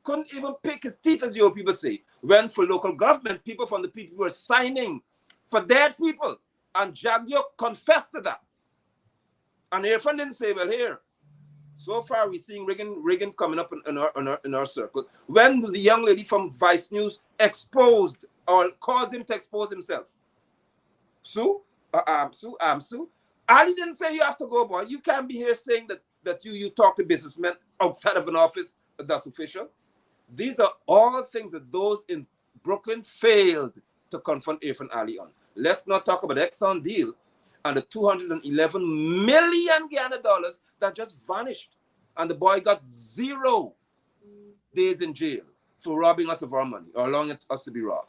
couldn't even pick his teeth, as your people say, when for local government, people from the people were signing for dead people. And Jagyo confessed to that. And Irfan didn't say, well, here, so far we're seeing rigging coming up in our circle. When the young lady from Vice News exposed or caused him to expose himself. Sue. Ali didn't say you have to go, boy. You can't be here saying that you talk to businessmen outside of an office that's official. These are all things that those in Brooklyn failed to confront Irfan Ali on. Let's not talk about the Exxon deal and the 211 million Guyana dollars that just vanished. And the boy got 0 days in jail for robbing us of our money or allowing us to be robbed.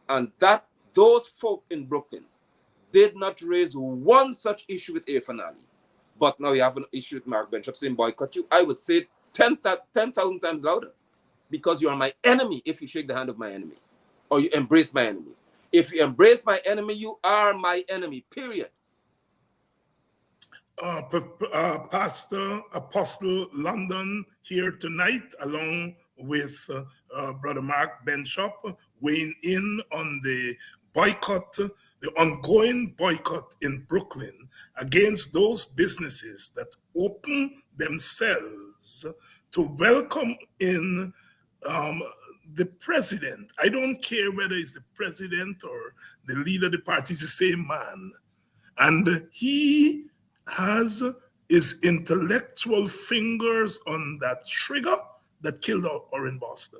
And that those folk in Brooklyn did not raise one such issue with Irfan Ali. But now you have an issue with Mark Benschop saying boycott you. I would say 10,000 times louder, because you are my enemy if you shake the hand of my enemy or you embrace my enemy. If you embrace my enemy, you are my enemy, period. Pastor Apostle London here tonight, along with Brother Mark Benschop, weighing in on the boycott, the ongoing boycott in Brooklyn against those businesses that open themselves to welcome in the president. I don't care whether it's the president or the leader of the party, it's the same man. And he has his intellectual fingers on that trigger that killed her in Boston.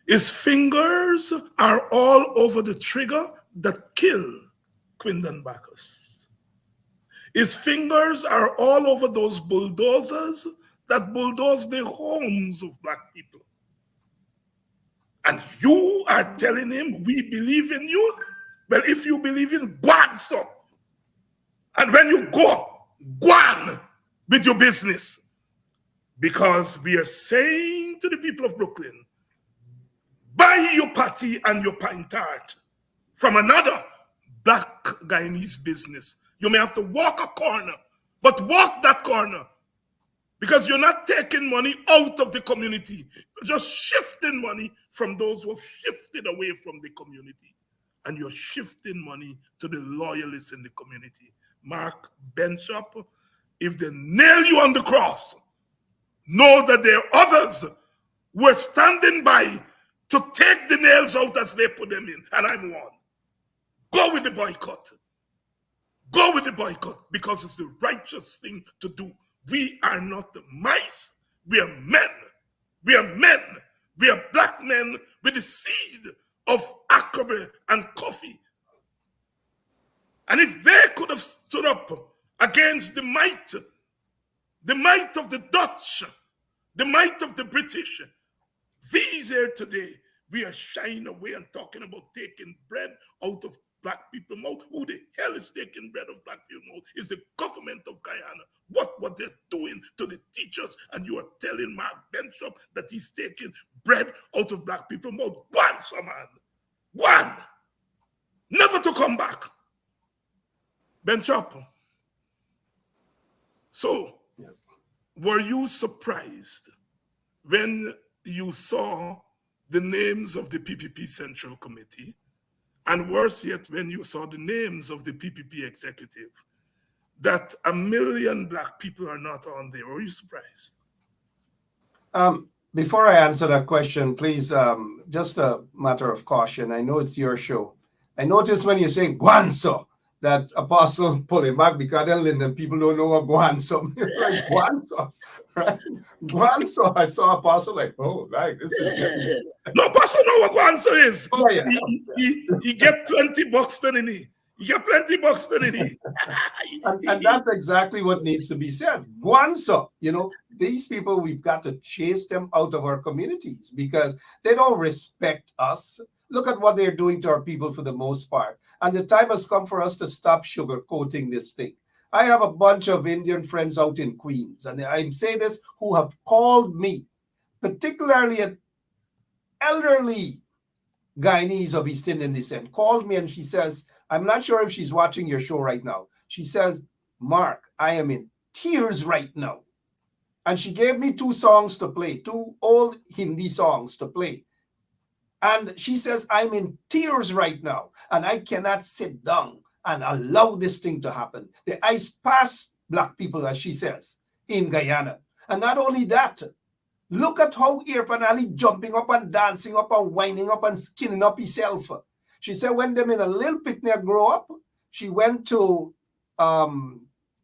His fingers are all over the trigger that killed Quindon Bacchus. His fingers are all over those bulldozers that bulldoze the homes of black people. And you are telling him, we believe in you? Well, if you believe in God, so. And when you go on with your business, because we are saying to the people of Brooklyn, buy your patty and your pint tart from another black Guyanese business. You may have to walk a corner, but walk that corner, because you're not taking money out of the community, you're just shifting money from those who have shifted away from the community. And you're shifting money to the loyalists in the community. Mark Benschop, if they nail you on the cross, know that there are others who are standing by to take the nails out as they put them in. And I'm one. Go with the boycott. Go with the boycott, because it's the righteous thing to do. We are not mice. We are men. We are men. We are black men with the seed of Akaba and coffee. And if they could have stood up against the might of the Dutch, the might of the British, these here today We are shying away and talking about taking bread out of black people's mouth. Who the hell is taking bread of black people's mouth? It's the government of Guyana. What they're doing to the teachers, and you are telling Mark Benschop that he's taking bread out of black people's mouth. One, sir, man. One. Never to come back. Benschop. So, were you surprised when you saw the names of the PPP Central Committee, and worse yet, when you saw the names of the PPP executive, that 1 million black people are not on there? Were you surprised? Before I answer that question, please, just a matter of caution. I know it's your show. I noticed when you say Guanso, that Apostle pull it back because then people don't know what Guanso means. Like Guanso, right? Guanso, I saw Apostle like, oh, like this is no, Apostle know what Guanso is. Oh, yeah. He get $20 then in he. You get $20 then in he. And that's exactly what needs to be said. Guanso, these people, we've got to chase them out of our communities because they don't respect us. Look at what they're doing to our people for the most part. And the time has come for us to stop sugarcoating this thing. I have a bunch of Indian friends out in Queens, and I say this, who have called me, particularly an elderly Guyanese of East Indian descent, called me and she says, I'm not sure if she's watching your show right now. She says, Mark, I am in tears right now. And she gave me 2 songs to play, 2 old Hindi songs to play. And she says, I'm in tears right now, and I cannot sit down and allow this thing to happen. The ice pass black people, as she says, in Guyana. And not only that, look at how Irfan Ali jumping up and dancing up and winding up and skinning up himself. She said when them in a little picnic grow up, she went to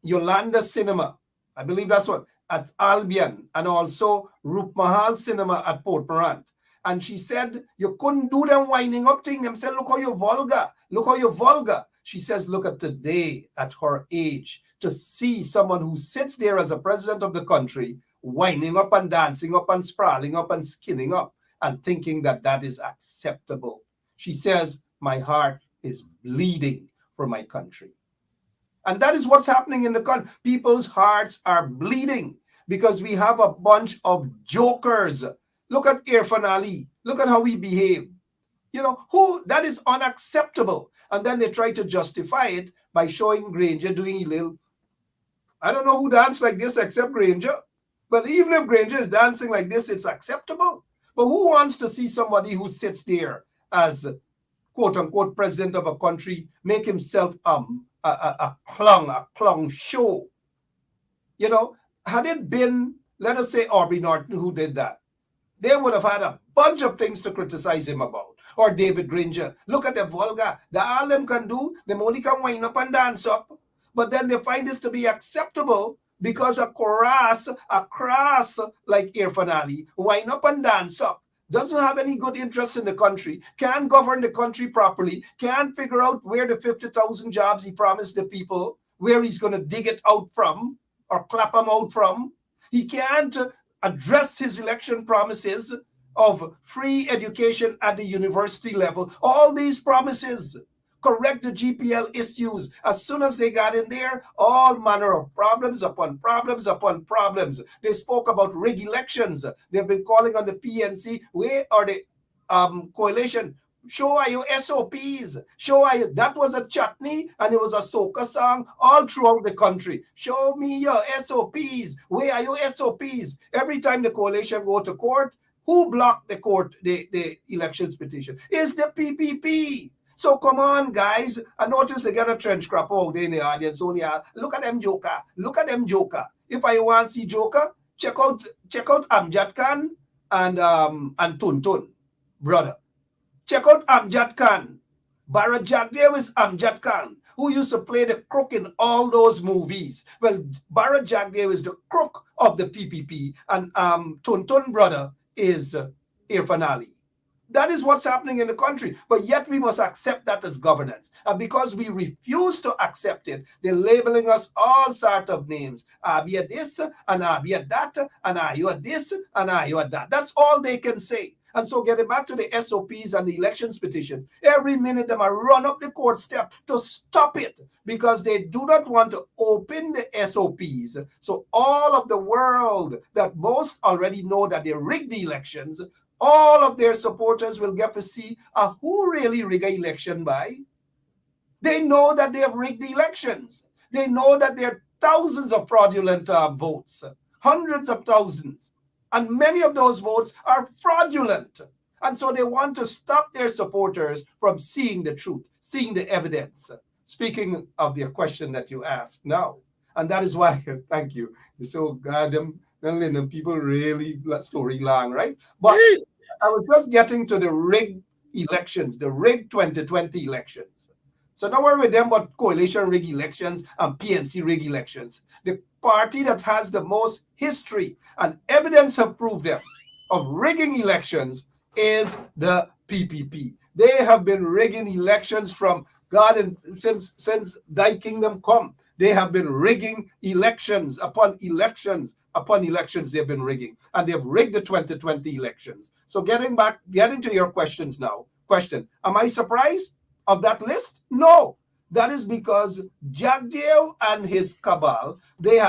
Yolanda Cinema, I believe that's what, at Albion, and also Rup Mahal Cinema at Port Morant. And she said, you couldn't do them winding up thing. Them said, look how you're vulgar. Look how you're vulgar. She says, look at today, at her age, to see someone who sits there as a president of the country, winding up and dancing up and sprawling up and skinning up and thinking that that is acceptable. She says, my heart is bleeding for my country. And that is what's happening in the country. People's hearts are bleeding because we have a bunch of jokers. Look at Irfan Ali. Look at how he behaved. That is unacceptable. And then they try to justify it by showing Granger doing a little. I don't know who danced like this except Granger. But even if Granger is dancing like this, it's acceptable. But who wants to see somebody who sits there as quote unquote president of a country make himself a clown show? Had it been, let us say, Aubrey Norton who did that, they would have had a bunch of things to criticize him about. Or David Granger. Look at the vulgar. All them can do, them only can wind up and dance up. But then they find this to be acceptable because a crass like Irfan Ali, wind up and dance up, doesn't have any good interest in the country, can't govern the country properly, can't figure out where the 50,000 jobs he promised the people, where he's going to dig it out from or clap them out from. He can't address his election promises of free education at the university level. All these promises, correct the GPL issues. As soon as they got in there, all manner of problems upon problems upon problems. They spoke about rig elections. They've been calling on the PNC. Where are the coalition? Show are your SOPs. Show are you. That was a chutney and it was a soca song all throughout the country. Show me your SOPs. Where are your SOPs? Every time the coalition go to court, who blocked the court, the elections petition? It's the PPP. So come on, guys. I notice they got a trench crop out there in the audience. Only look at them joker. Look at them joker. If I want to see joker, check out Amjad Khan and Tuntun, brother. Check out Amjad Khan. Bara Jagdev is Amjad Khan, who used to play the crook in all those movies. Well, Bara Jagdev is the crook of the PPP, and Tuntun brother is Irfan Ali. That is what's happening in the country. But yet we must accept that as governance. And because we refuse to accept it, they're labeling us all sorts of names. Abia this, and Abia that, and you are this, and you are that. That's all they can say. And so getting back to the SOPs and the elections petitions, every minute them are run up the court step to stop it because they do not want to open the SOPs. So all of the world that most already know that they rigged the elections, all of their supporters will get to see who really rigged an election by. They know that they have rigged the elections. They know that there are thousands of fraudulent votes, hundreds of thousands. And many of those votes are fraudulent. And so they want to stop their supporters from seeing the truth, seeing the evidence. Speaking of your question that you asked now, and that is why, thank you. So goddamn, people really story long, right? But I was just getting to the rigged elections, the rigged 2020 elections. So don't worry with them about coalition rig elections and PNC rig elections. The party that has the most history and evidence have proved them of rigging elections is the PPP. They have been rigging elections from God and since thy kingdom come. They have been rigging elections upon elections upon elections. They've been rigging, and they've rigged the 2020 elections. So getting to your questions now. Question: am I surprised of that list? No. That is because Jagdeo and his cabal, they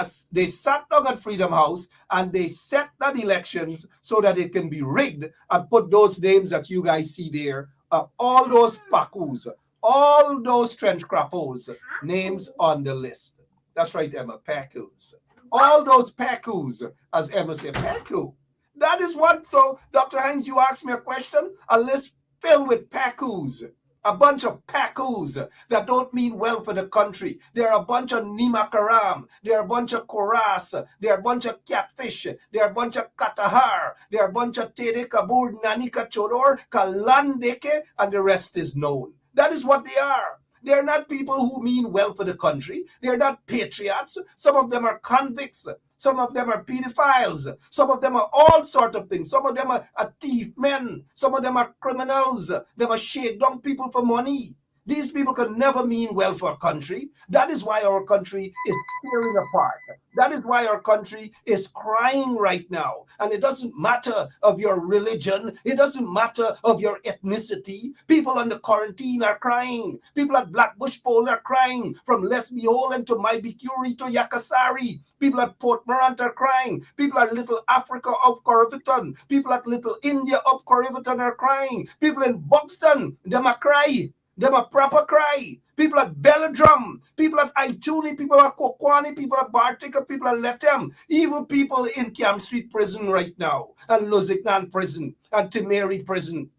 sat down at Freedom House and they set that elections so that it can be rigged and put those names that you guys see there, all those Pakus, all those trench crappos names on the list. That's right, Emma, Pakus. All those Pakus, as Emma said, Paku. That is what, so Dr. Hines, you asked me a question, a list filled with Pakus. A bunch of Pakus that don't mean well for the country. They're a bunch of Nimakaram. They're a bunch of Koras. They're a bunch of Catfish. They're a bunch of Katahar. They're a bunch of Tere Kabur, Nanika Chodor, Kalandeke, and the rest is known. That is what they are. They're not people who mean well for the country. They're not patriots. Some of them are convicts. Some of them are pedophiles. Some of them are all sorts of things. Some of them are thief men. Some of them are criminals. They are shake down people for money. These people can never mean well for a country. That is why our country is tearing apart. That is why our country is crying right now. And it doesn't matter of your religion. It doesn't matter of your ethnicity. People on the quarantine are crying. People at Black Bush Pole are crying. From Lesbiolan to Maibikuri to Yakasari. People at Port Morant are crying. People at Little Africa of Corriverton. People at Little India of Corriverton are crying. People in Buxton, them are crying. Them a proper cry. People at Belladrum, people at Ituli, people at Kokwani, people at Bartika, people at Letem, even people in Camp Street Prison right now, and Luziknan Prison, and Timeri Prison,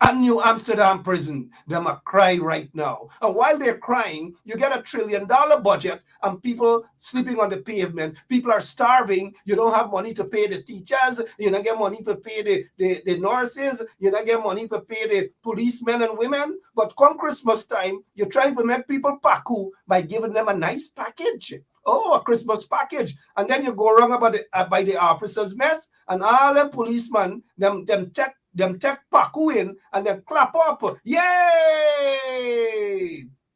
and New Amsterdam Prison. Them a cry right now. And while they're crying, you get $1 trillion budget and people sleeping on the pavement. People are starving. You don't have money to pay the teachers. You don't get money to pay the nurses. You don't get money to pay the policemen and women. But come Christmas time, you're trying to make people paku by giving them a nice package. Oh, a Christmas package. And then you go wrong about by the officers' mess, and all the policemen, them take paku in and then clap up. Yay!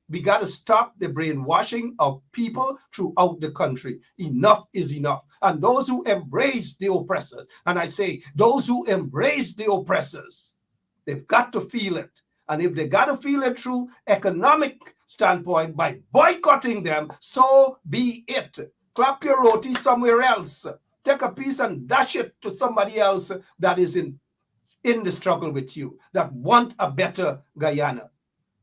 We got to stop the brainwashing of people throughout the country. Enough is enough. And those who embrace the oppressors, and I say those who embrace the oppressors, they've got to feel it. And if they got to feel it through economic standpoint by boycotting them, so be it. Clap your roti somewhere else. Take a piece and dash it to somebody else that is in the struggle with you, that want a better Guyana.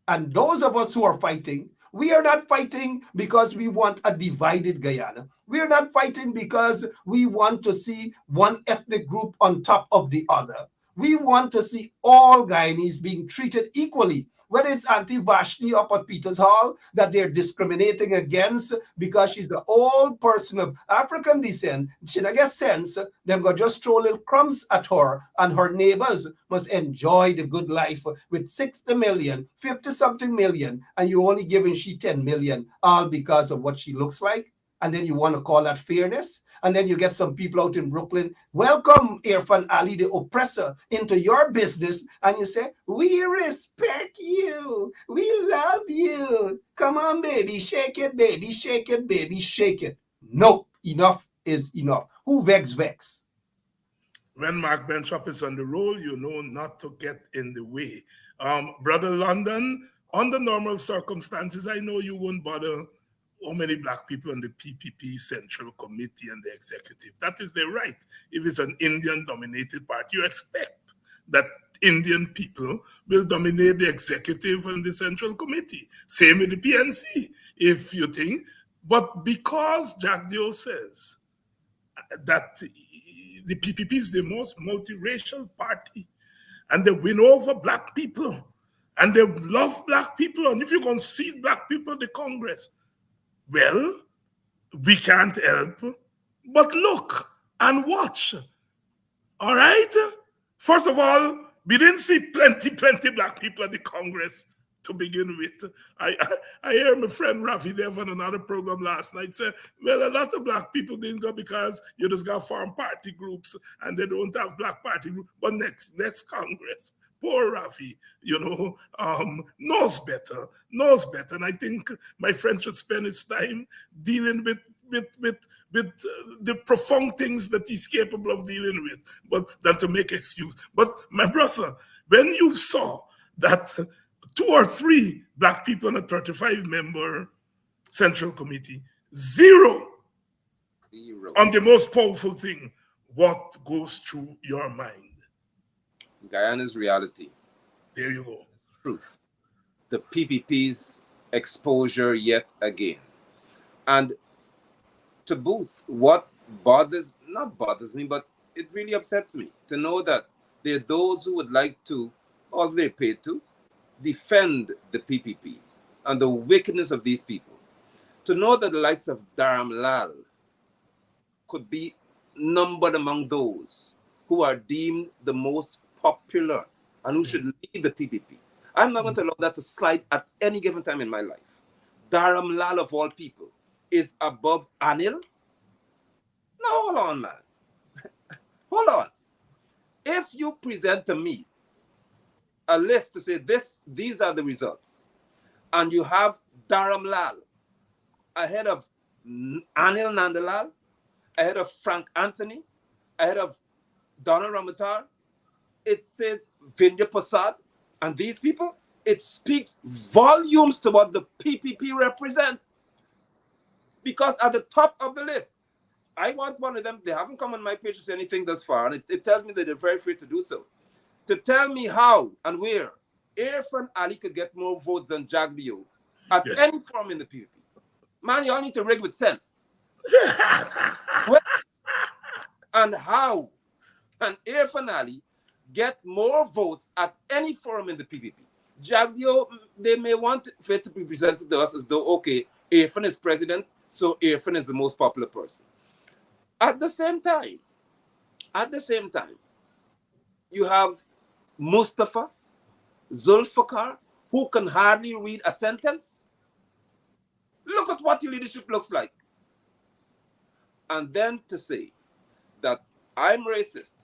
And those of us who are fighting, we are not fighting because we want a divided Guyana. We are not fighting because we want to see one ethnic group on top of the other. We want to see all Guyanese being treated equally, whether it's Auntie Vashti up at Peters Hall that they're discriminating against because she's the old person of African descent. She don't get sense. Them go just throw little crumbs at her, and her neighbors must enjoy the good life with 60 million, 50-something million, and you're only giving she 10 million, all because of what she looks like. And then you want to call that fairness? And then you get some people out in Brooklyn, welcome Irfan Ali, the oppressor, into your business. And you say, we respect you. We love you. Come on, baby, shake it, baby, shake it, baby, shake it. No, enough is enough. Who vex? when Mark Benschop is on the roll, you know not to get in the way. Brother London, under normal circumstances, I know you won't bother how many black people on the PPP Central Committee and the executive. That is their right. If it's an Indian-dominated party, you expect that Indian people will dominate the executive and the Central Committee. Same with the PNC, if you think. But because Jack Dio says that the PPP is the most multiracial party, and they win over black people, and they love black people, and if you concede black people in the Congress, well, we can't help but look and watch. All right? First of all, we didn't see plenty black people at the Congress to begin with. I heard my friend Rafi there on another program last night say, well, a lot of black people didn't go because you just got foreign party groups and they don't have black party groups. But next Congress, poor Rafi, knows better. And I think my friend should spend his time dealing with the profound things that he's capable of dealing with, but than to make excuse. But my brother, when you saw that 2 or 3 black people on a 35-member Central Committee, zero on the most powerful thing, what goes through your mind? Guyana's reality. There you go. Truth. The PPP's exposure yet again. And to boot, what not bothers me, but it really upsets me to know that there are those who would like to, or they pay to, defend the PPP and the wickedness of these people. To know that the likes of Dharam Lal could be numbered among those who are deemed the most popular and who should lead the PPP. I'm not going to allow that to slide at any given time in my life. Dharam Lal, of all people, is above Anil? No, hold on, man. Hold on. If you present to me a list to say these are the results, and you have Dharam Lal ahead of Anil Nandalal, ahead of Frank Anthony, ahead of Donald Ramatar, it says Vindya Prasad, and these people, it speaks volumes to what the PPP represents. Because at the top of the list, I want one of them, they haven't come on my page to say anything thus far, and it tells me that they're very free to do so, to tell me how and where Irfan Ali could get more votes than Jagdio at any forum in the PPP. Man, you all need to rig with sense. And how can Irfan Ali get more votes at any forum in the PPP? Jagdio, they may want it to be presented to us as though, okay, Irfan is president, so Irfan is the most popular person. At the same time, you have Mustafa, Zulfikar, who can hardly read a sentence. Look at what your leadership looks like. And then to say that I'm racist,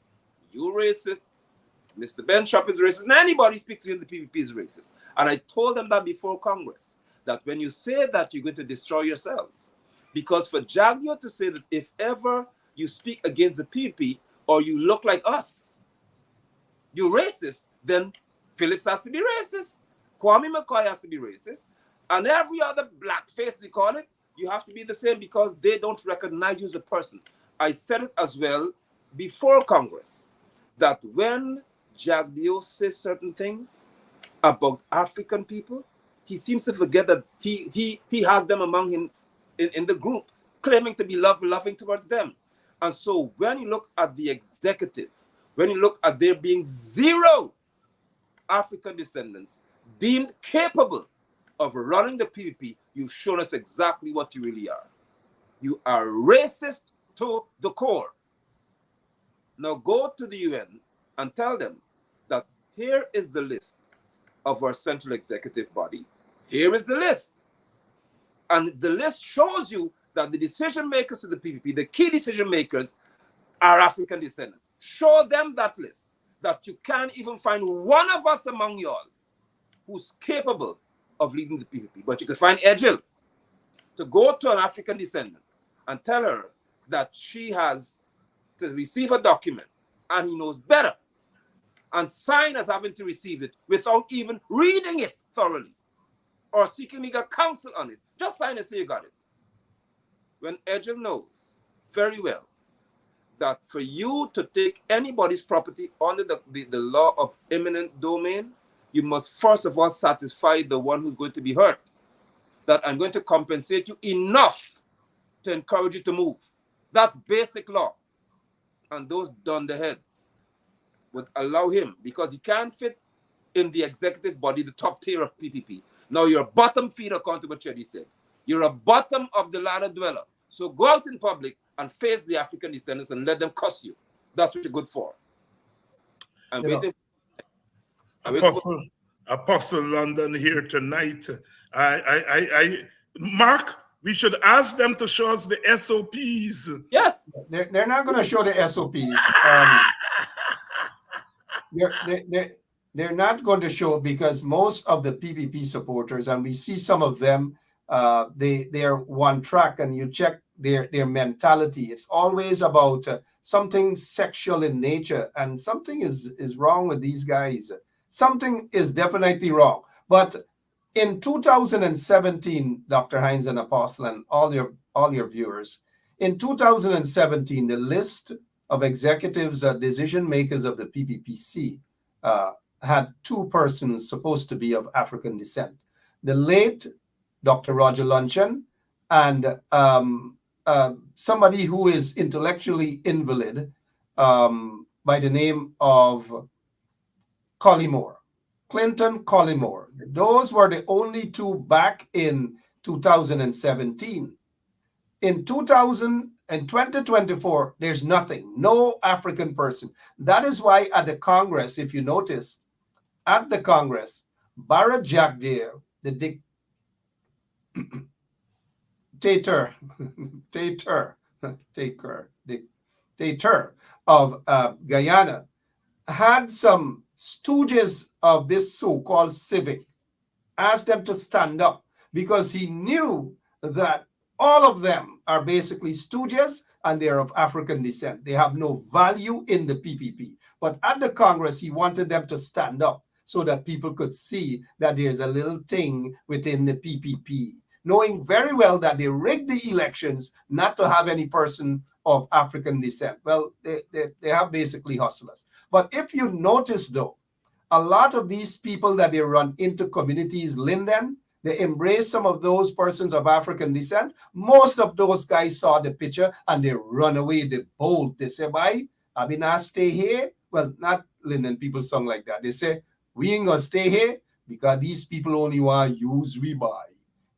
you're racist, Mr. Benschop is racist, and anybody speaks in the PPP is racist. And I told them that before Congress, that when you say that, you're going to destroy yourselves. Because for Jagdio to say that if ever you speak against the PPP or you look like us, you're racist, then Phillips has to be racist, Kwame McCoy has to be racist, and every other blackface, we call it, you have to be the same because they don't recognize you as a person. I said it as well before Congress, that when Jagdio says certain things about African people, he seems to forget that he has them among him in the group, claiming to be loving towards them. And so when you look at the executive, when you look at there being 0 African descendants deemed capable of running the PPP, you've shown us exactly what you really are. You are racist to the core. Now go to the UN and tell them that here is the list of our central executive body. Here is the list. And the list shows you that the decision makers of the PPP, the key decision makers, are African descendants. Show them that list, that you can't even find one of us among y'all who's capable of leading the PPP. But you could find Ejil to go to an African descendant and tell her that she has to receive a document and he knows better, and sign as having to receive it without even reading it thoroughly or seeking legal counsel on it. Just sign and say you got it. When Nigel knows very well that for you to take anybody's property under the law of eminent domain, you must first of all satisfy the one who's going to be hurt, that I'm going to compensate you enough to encourage you to move. That's basic law. And those dunderheads would allow him, because he can't fit in the executive body, the top tier of PPP. Now you're a bottom feeder, according to what Chedi said. You're a bottom of the ladder dweller. So go out in public and face the African descendants and let them cuss you. That's what you're good for. I'm waiting. Apostle London here tonight. Mark, we should ask them to show us the SOPs. Yes. They're not going to show the SOPs. They're not going to show, because most of the PPP supporters, and we see some of them, they are one track, and you check their mentality. It's always about something sexual in nature, and something is wrong with these guys. Something is definitely wrong. But in 2017, Dr. Hines and Apostle and all your viewers, in 2017, the list of executives, decision makers of the PPPC had two persons supposed to be of African descent. The late Dr. Roger Luncheon and somebody who is intellectually invalid by the name of Collymore, Clinton Collymore. Those were the only two back in 2017. In 2024, there's nothing, no African person. That is why at the Congress, if you noticed, at the Congress, Barra Jack Deere, the dictator of Guyana, had some stooges of this so-called civic, asked them to stand up, because he knew that all of them are basically stooges and they're of African descent. They have no value in the PPP. But at the Congress, he wanted them to stand up so that people could see that there's a little thing within the PPP, knowing very well that they rigged the elections not to have any person of African descent. Well, they have basically hustlers. But if you notice, though, a lot of these people that they run into communities, Linden, they embrace some of those persons of African descent. Most of those guys saw the picture and they run away. They bold. They say, "Bye, I mean, I stay here." Well, not Linden people song like that. They say, "We ain't gonna stay here because these people only want to use we buy."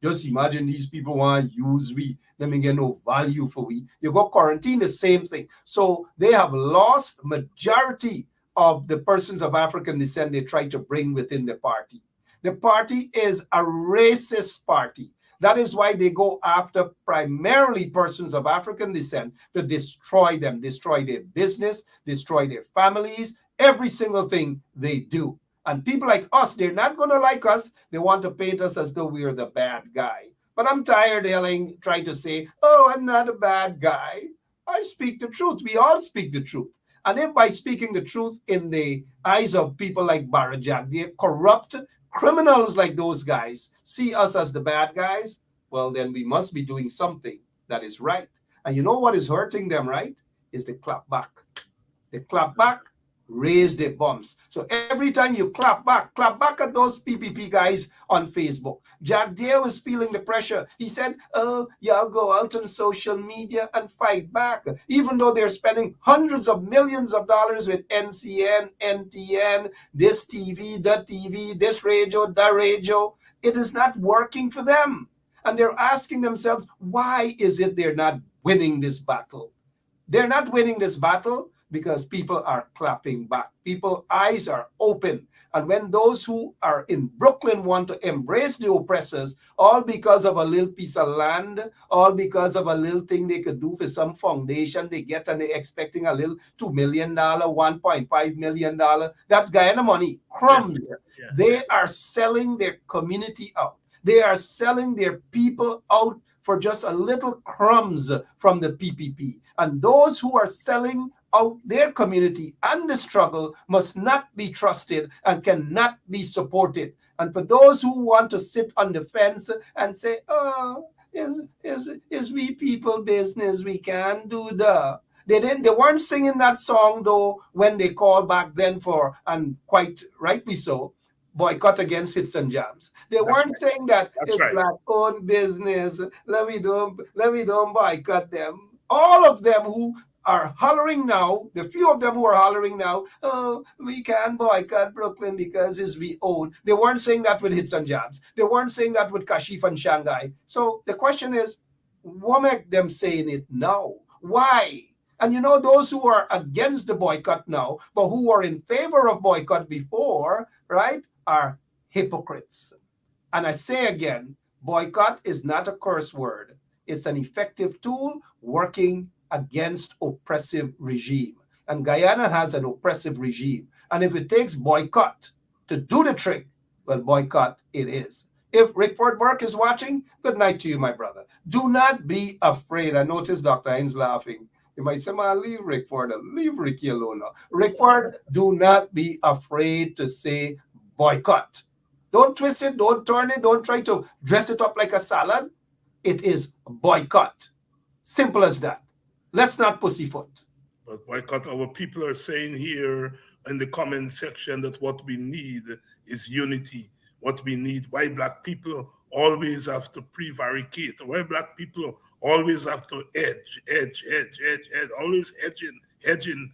Just imagine these people want to use we. Let me get no value for we. You go quarantine, the same thing. So they have lost majority of the persons of African descent they try to bring within the party. The party is a racist party. That is why they go after primarily persons of African descent to destroy them, destroy their business, destroy their families, every single thing they do. And people like us, they're not going to like us. They want to paint us as though we're the bad guy. But I'm tired of trying to say, "Oh, I'm not a bad guy. I speak the truth." We all speak the truth. And if by speaking the truth in the eyes of people like Barajak, the corrupt criminals like those guys, see us as the bad guys, well, then we must be doing something that is right. And you know what is hurting them, right? Is the clap back. They clap back, raise their bumps. So every time you clap back at those PPP guys on Facebook. Jack Deere was feeling the pressure. He said, "Oh, y'all go out on social media and fight back." Even though they're spending hundreds of millions of dollars with NCN, NTN, this TV, that TV, this radio, that radio, it is not working for them. And they're asking themselves, why is it they're not winning this battle? They're not winning this battle because people are clapping back. People's eyes are open. And when those who are in Brooklyn want to embrace the oppressors, all because of a little piece of land, all because of a little thing they could do for some foundation they get, and they're expecting a little $2 million, $1.5 million, that's Guyana money, crumbs. Yes, yeah. They are selling their community out. They are selling their people out for just a little crumbs from the PPP. And those who are selling out their community and the struggle must not be trusted and cannot be supported. And for those who want to sit on the fence and say, oh, is we people business, we can do the. They weren't singing that song though when they called back then for, and quite rightly so, boycott against hits and jams. They weren't saying that it's black-owned business. Let me don't boycott them. All of them who are hollering now, the few of them who are hollering now, oh, we can boycott Brooklyn because it's we own. They weren't saying that with hits and jams. They weren't saying that with Kashif and Shanghai. So the question is, what make them saying it now? Why? And you know, those who are against the boycott now, but who were in favor of boycott before, right, are hypocrites. And I say again, boycott is not a curse word. It's an effective tool working against oppressive regime. And Guyana has an oppressive regime. And if it takes boycott to do the trick, well, boycott it is. If Rickford Burke is watching, good night to you, my brother. Do not be afraid. I noticed Dr. Hines laughing. You might say, man, leave Rickford, leave Ricky alone now. Rickford, do not be afraid to say boycott. Don't twist it, don't turn it, don't try to dress it up like a salad. It is boycott. Simple as that. Let's not pussyfoot. But boycott, our people are saying here in the comment section that what we need is unity. What we need, why black people always have to prevaricate, why black people always have to edge, always hedging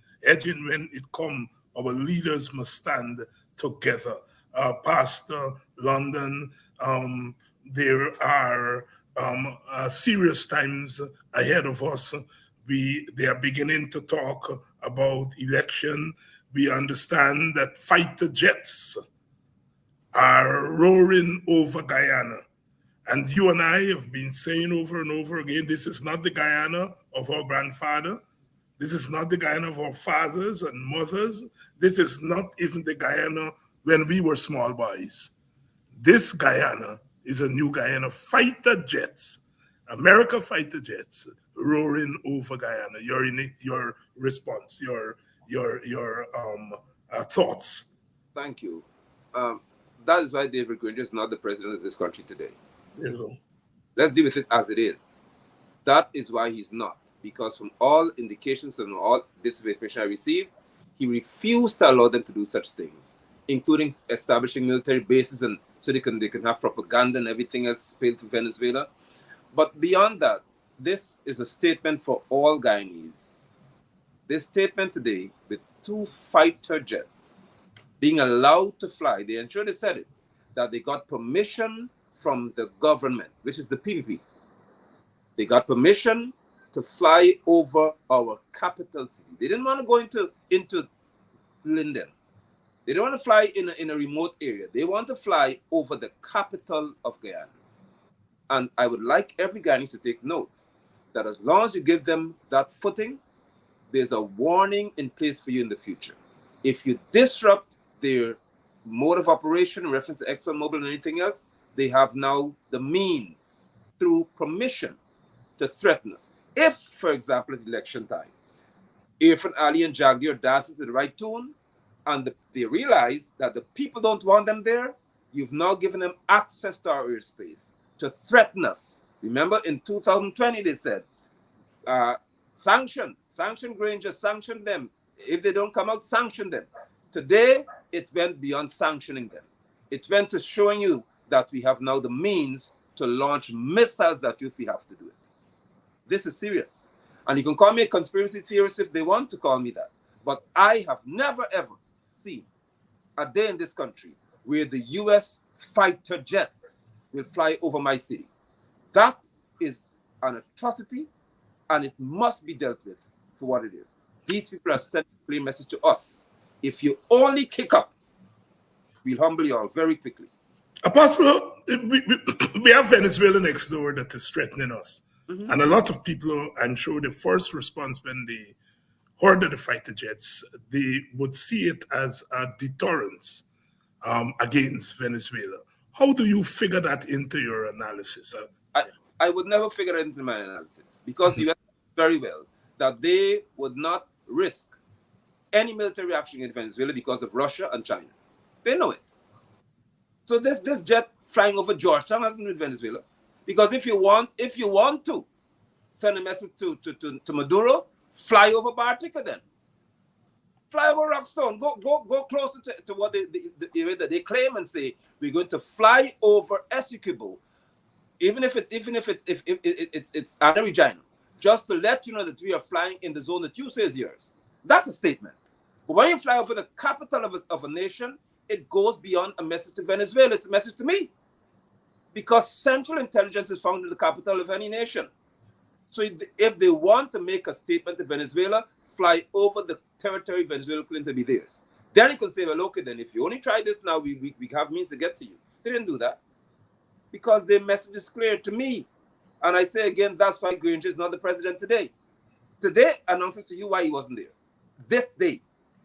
when it comes. Our leaders must stand together. Pastor London, there are serious times ahead of us. They are beginning to talk about election. We understand that fighter jets are roaring over Guyana. And you and I have been saying over and over again, this is not the Guyana of our grandfather. This is not the Guyana of our fathers and mothers. This is not even the Guyana when we were small boys. This Guyana is a new Guyana. Fighter jets, America fighter jets, roaring over Guyana. Your response, your thoughts. Thank you. That is why David Granger is not the president of this country today. Let's deal with it as it is. That is why he's not. Because from all indications and all this information I received, he refused to allow them to do such things, including establishing military bases and so they can have propaganda and everything else paid for Venezuela. But beyond that, this is a statement for all Guyanese. This statement today, with 2 fighter jets being allowed to fly, they ensured they said it, that they got permission from the government, which is the PPP. They got permission to fly over our capital city. They didn't want to go into Linden. They don't want to fly in a remote area. They want to fly over the capital of Guyana. And I would like every Guyanese to take note that as long as you give them that footing, there's a warning in place for you in the future. If you disrupt their mode of operation in reference to ExxonMobil and anything else, they have now the means through permission to threaten us. If, for example, at election time, Irfan Ali and Jagdi are dancing to the right tune, and they realize that the people don't want them there, you've now given them access to our airspace to threaten us. Remember, in 2020, they said, sanction Granger, sanction them. If they don't come out, sanction them. Today, it went beyond sanctioning them. It went to showing you that we have now the means to launch missiles at you if we have to do it. This is serious. And you can call me a conspiracy theorist if they want to call me that. But I have never, ever seen a day in this country where the U.S. fighter jets will fly over my city. That is an atrocity, and it must be dealt with for what it is. These people are sending a clear message to us. If you only kick up, we'll humble you all very quickly. Apostle, we have Venezuela next door that is threatening us. Mm-hmm. And a lot of people, I'm sure the first response when they heard of the fighter jets, they would see it as a deterrence against Venezuela. How do you figure that into your analysis? I would never figure it into my analysis because you know very well that they would not risk any military action in Venezuela because of Russia and China. They know it. So this jet flying over Georgetown hasn't been Venezuela. Because if you want to send a message to Maduro, fly over Bartica then. Fly over Rockstone. Go closer to what the area that they claim and say we're going to fly over Essequibo, even if it's Anna Regina, just to let you know that we are flying in the zone that you say is yours. That's a statement. But when you fly over the capital of a nation, it goes beyond a message to Venezuela. It's a message to me. Because central intelligence is found in the capital of any nation. So if they want to make a statement to Venezuela, fly over the territory Venezuela claims to be theirs. Then you can say, well, okay, then if you only try this now, we have means to get to you. They didn't do that. Because their message is clear to me. And I say again, that's why Granger is not the president today. Today announces to you why he wasn't there. This day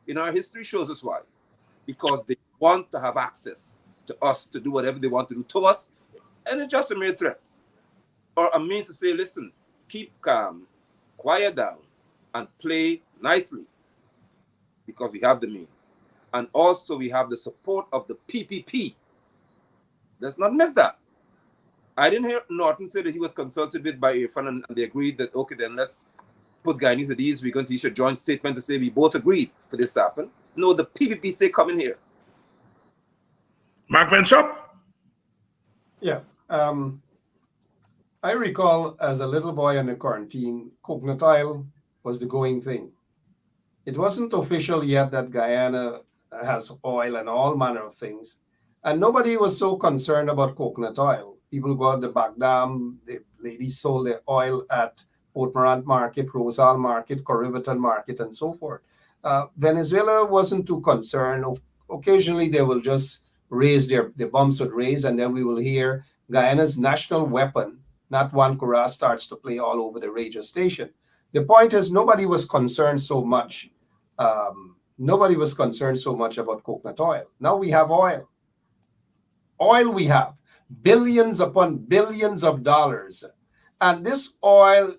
in our history shows us why. Because they want to have access to us to do whatever they want to do to us. And it's just a mere threat. Or a means to say, listen, keep calm, quiet down, and play nicely. Because we have the means. And also we have the support of the PPP. Let's not miss that. I didn't hear Norton say that he was consulted with by Irfan and they agreed that, okay, then let's put Guyanese at ease. We're going to issue a joint statement to say we both agreed for this to happen. No, the PPP say come in here. Mark Benschop? Yeah. I recall as a little boy under quarantine, coconut oil was the going thing. It wasn't official yet that Guyana has oil and all manner of things. And nobody was so concerned about coconut oil. People go out the back dam, the ladies sold their oil at Port Morant Market, Rosal Market, Corriverton Market, and so forth. Venezuela wasn't too concerned. Occasionally, they will just raise the bombs would raise, and then we will hear Guyana's national weapon, Nat One Kura, starts to play all over the radio station. The point is, nobody was concerned so much. Nobody was concerned so much about coconut oil. Now we have oil. Oil we have. Billions upon billions of dollars. And this oil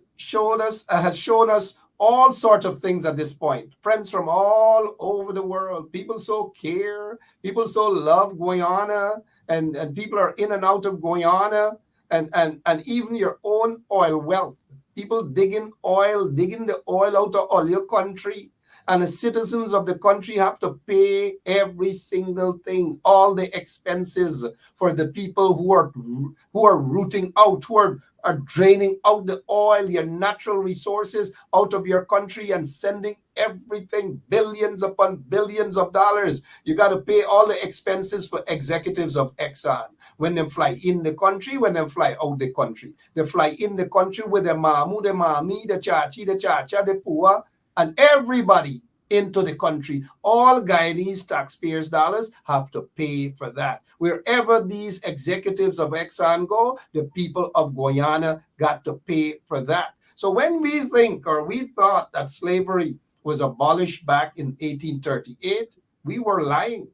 has shown us all sorts of things at this point. Friends from all over the world. People so care. People so love Guyana. And people are in and out of Guyana. And even your own oil wealth. People digging the oil out of all your country. And the citizens of the country have to pay every single thing, all the expenses for the people who are rooting out, who are draining out the oil, your natural resources out of your country and sending everything, billions upon billions of dollars. You got to pay all the expenses for executives of Exxon when they fly in the country, when they fly out the country. They fly in the country with the mamu, the mami, the chachi, the chacha, the pua, and everybody into the country. All Guyanese taxpayers' dollars have to pay for that. Wherever these executives of Exxon go, the people of Guyana got to pay for that. So when we thought that slavery was abolished back in 1838, we were lying.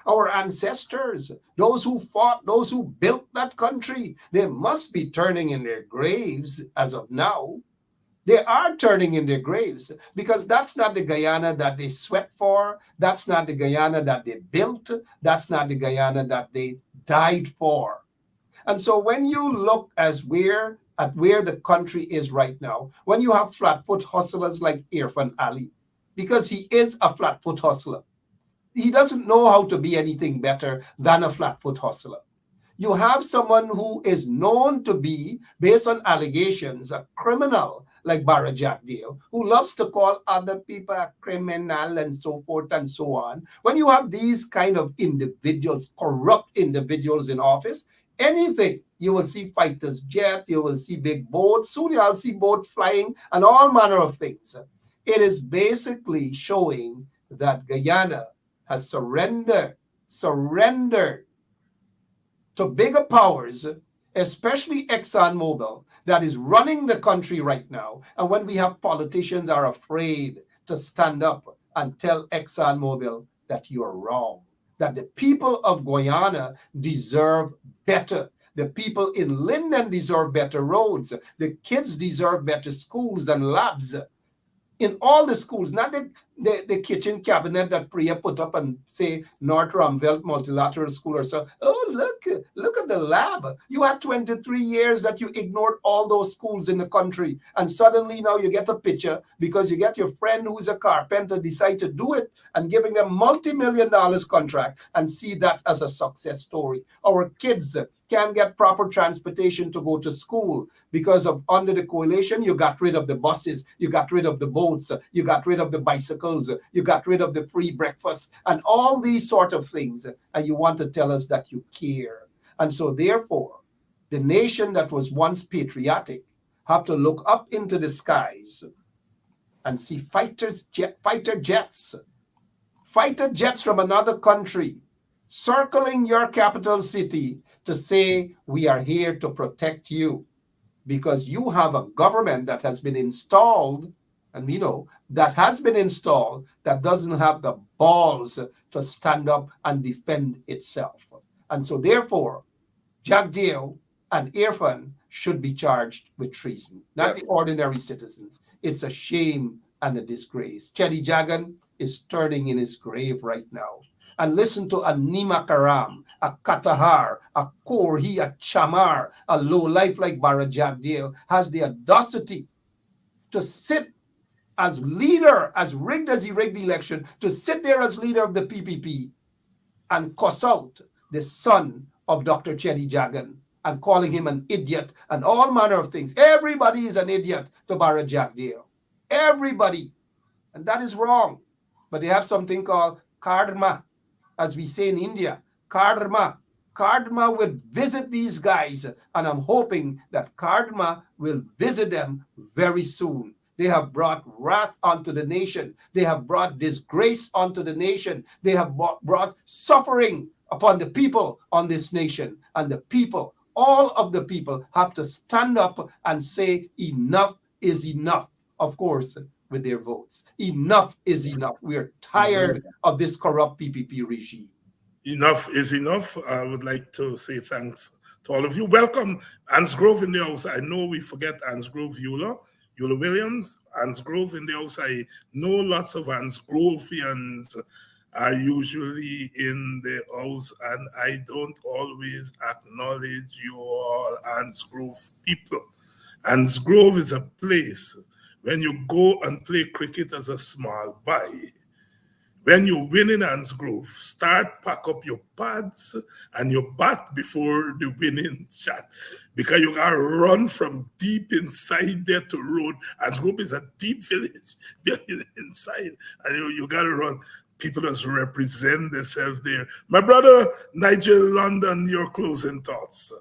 Our ancestors, those who fought, those who built that country, they must be turning in their graves as of now. They are turning in their graves because that's not the Guyana that they sweat for. That's not the Guyana that they built. That's not the Guyana that they died for. And so when you look at where the country is right now, when you have flat-foot hustlers like Irfan Ali, because he is a flat-foot hustler, he doesn't know how to be anything better than a flat-foot hustler. You have someone who is known to be, based on allegations, a criminal like Barra Jack Dale, who loves to call other people a criminal and so forth and so on. When you have these kind of individuals, corrupt individuals in office, anything, you will see fighters jet, you will see big boats, soon you'll see boat flying and all manner of things. It is basically showing that Guyana has surrendered to bigger powers, especially ExxonMobil, that is running the country right now. And when we have politicians are afraid to stand up and tell ExxonMobil that you are wrong, that the people of Guyana deserve better. The people in Linden deserve better roads. The kids deserve better schools and labs. in all the schools, not the kitchen cabinet that Priya put up and say North Ramvelt Multilateral School or so. Oh, look at the lab. You had 23 years that you ignored all those schools in the country. And suddenly now you get a picture because you get your friend who's a carpenter decide to do it and giving them multi-million-dollar contract and see that as a success story. Our kids can't get proper transportation to go to school because of under the coalition, you got rid of the buses, you got rid of the boats, you got rid of the bicycles, you got rid of the free breakfast and all these sort of things. And you want to tell us that you care. And so therefore, the nation that was once patriotic have to look up into the skies and see fighter jets from another country circling your capital city to say, we are here to protect you because you have a government that has been installed, and we know that has been installed, that doesn't have the balls to stand up and defend itself. And so therefore, Jagdeo and Irfan should be charged with treason, not the ordinary citizens. It's a shame and a disgrace. Chedi Jagan is turning in his grave right now. And listen to a Nima Karam, a Katahar, a Korhi, a Chamar, a low life like Bara Jagdeo has the audacity to sit as leader, as rigged as he rigged the election, to sit there as leader of the PPP and cuss out the son of Dr. Chedi Jagan and calling him an idiot and all manner of things. Everybody is an idiot to Bara Jagdeo. Everybody. And that is wrong. But they have something called karma. As we say in India, karma. Karma will visit these guys, and I'm hoping that karma will visit them very soon. They have brought wrath onto the nation. They have brought disgrace onto the nation. They have brought suffering upon the people on this nation. And the people, all of the people, have to stand up and say enough is enough. Of course, with their votes. Enough is enough. We are tired of this corrupt PPP regime. Enough is enough. I would like to say thanks to all of you. Welcome, Ans Grove in the house. I know we forget Ans Grove Eula Williams, Ans Grove in the house. I know lots of Ans Grovians are usually in the house, and I don't always acknowledge you all Ans Grove people. Ans Grove is a place when you go and play cricket as a small boy, when you win in Ans Grove, pack up your pads and your bat before the winning shot. Because you gotta run from deep inside there to road. Ans Grove is a deep village inside, and you gotta run. People just represent themselves there. My brother Nigel London, your closing thoughts.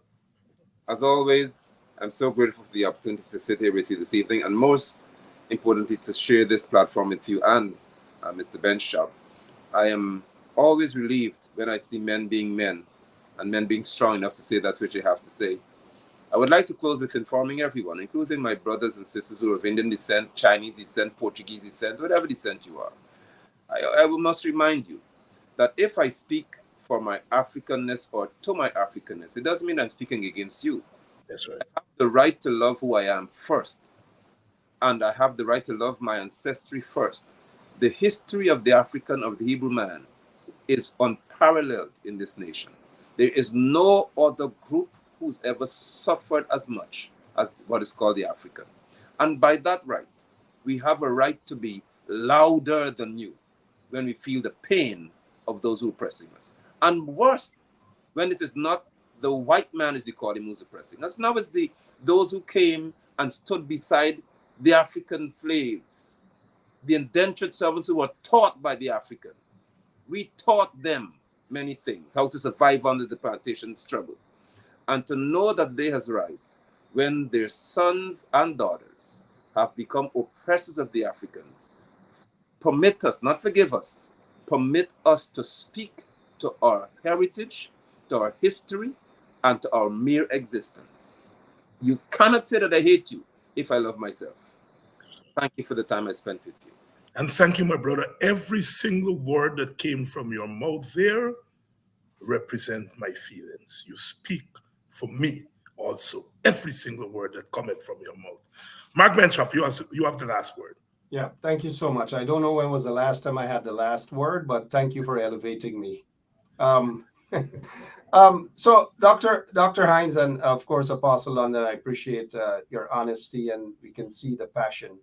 As always, I'm so grateful for the opportunity to sit here with you this evening, and most importantly, to share this platform with you and Mr. Benschop. I am always relieved when I see men being men and men being strong enough to say that which they have to say. I would like to close with informing everyone, including my brothers and sisters who are of Indian descent, Chinese descent, Portuguese descent, whatever descent you are. I must remind you that if I speak for my Africanness or to my Africanness, it doesn't mean I'm speaking against you. That's right. I have the right to love who I am first. And I have the right to love my ancestry first. The history of the African, of the Hebrew man, is unparalleled in this nation. There is no other group who's ever suffered as much as what is called the African. And by that right, we have a right to be louder than you when we feel the pain of those who are oppressing us. And worst, when it is not the white man, as you call him, who's oppressing us. Now it's those who came and stood beside the African slaves, the indentured servants who were taught by the Africans. We taught them many things, how to survive under the plantation struggle. And to know that day has arrived when their sons and daughters have become oppressors of the Africans. Permit us, not forgive us, permit us to speak to our heritage, to our history, and to our mere existence. You cannot say that I hate you if I love myself. Thank you for the time I spent with you. And thank you, my brother. Every single word that came from your mouth there represent my feelings. You speak for me also. Every single word that cometh from your mouth. Mark Benschop, you have the last word. Yeah, thank you so much. I don't know when was the last time I had the last word, but thank you for elevating me. Um, so Dr. Hines and of course Apostle London, I appreciate your honesty, and we can see the passion.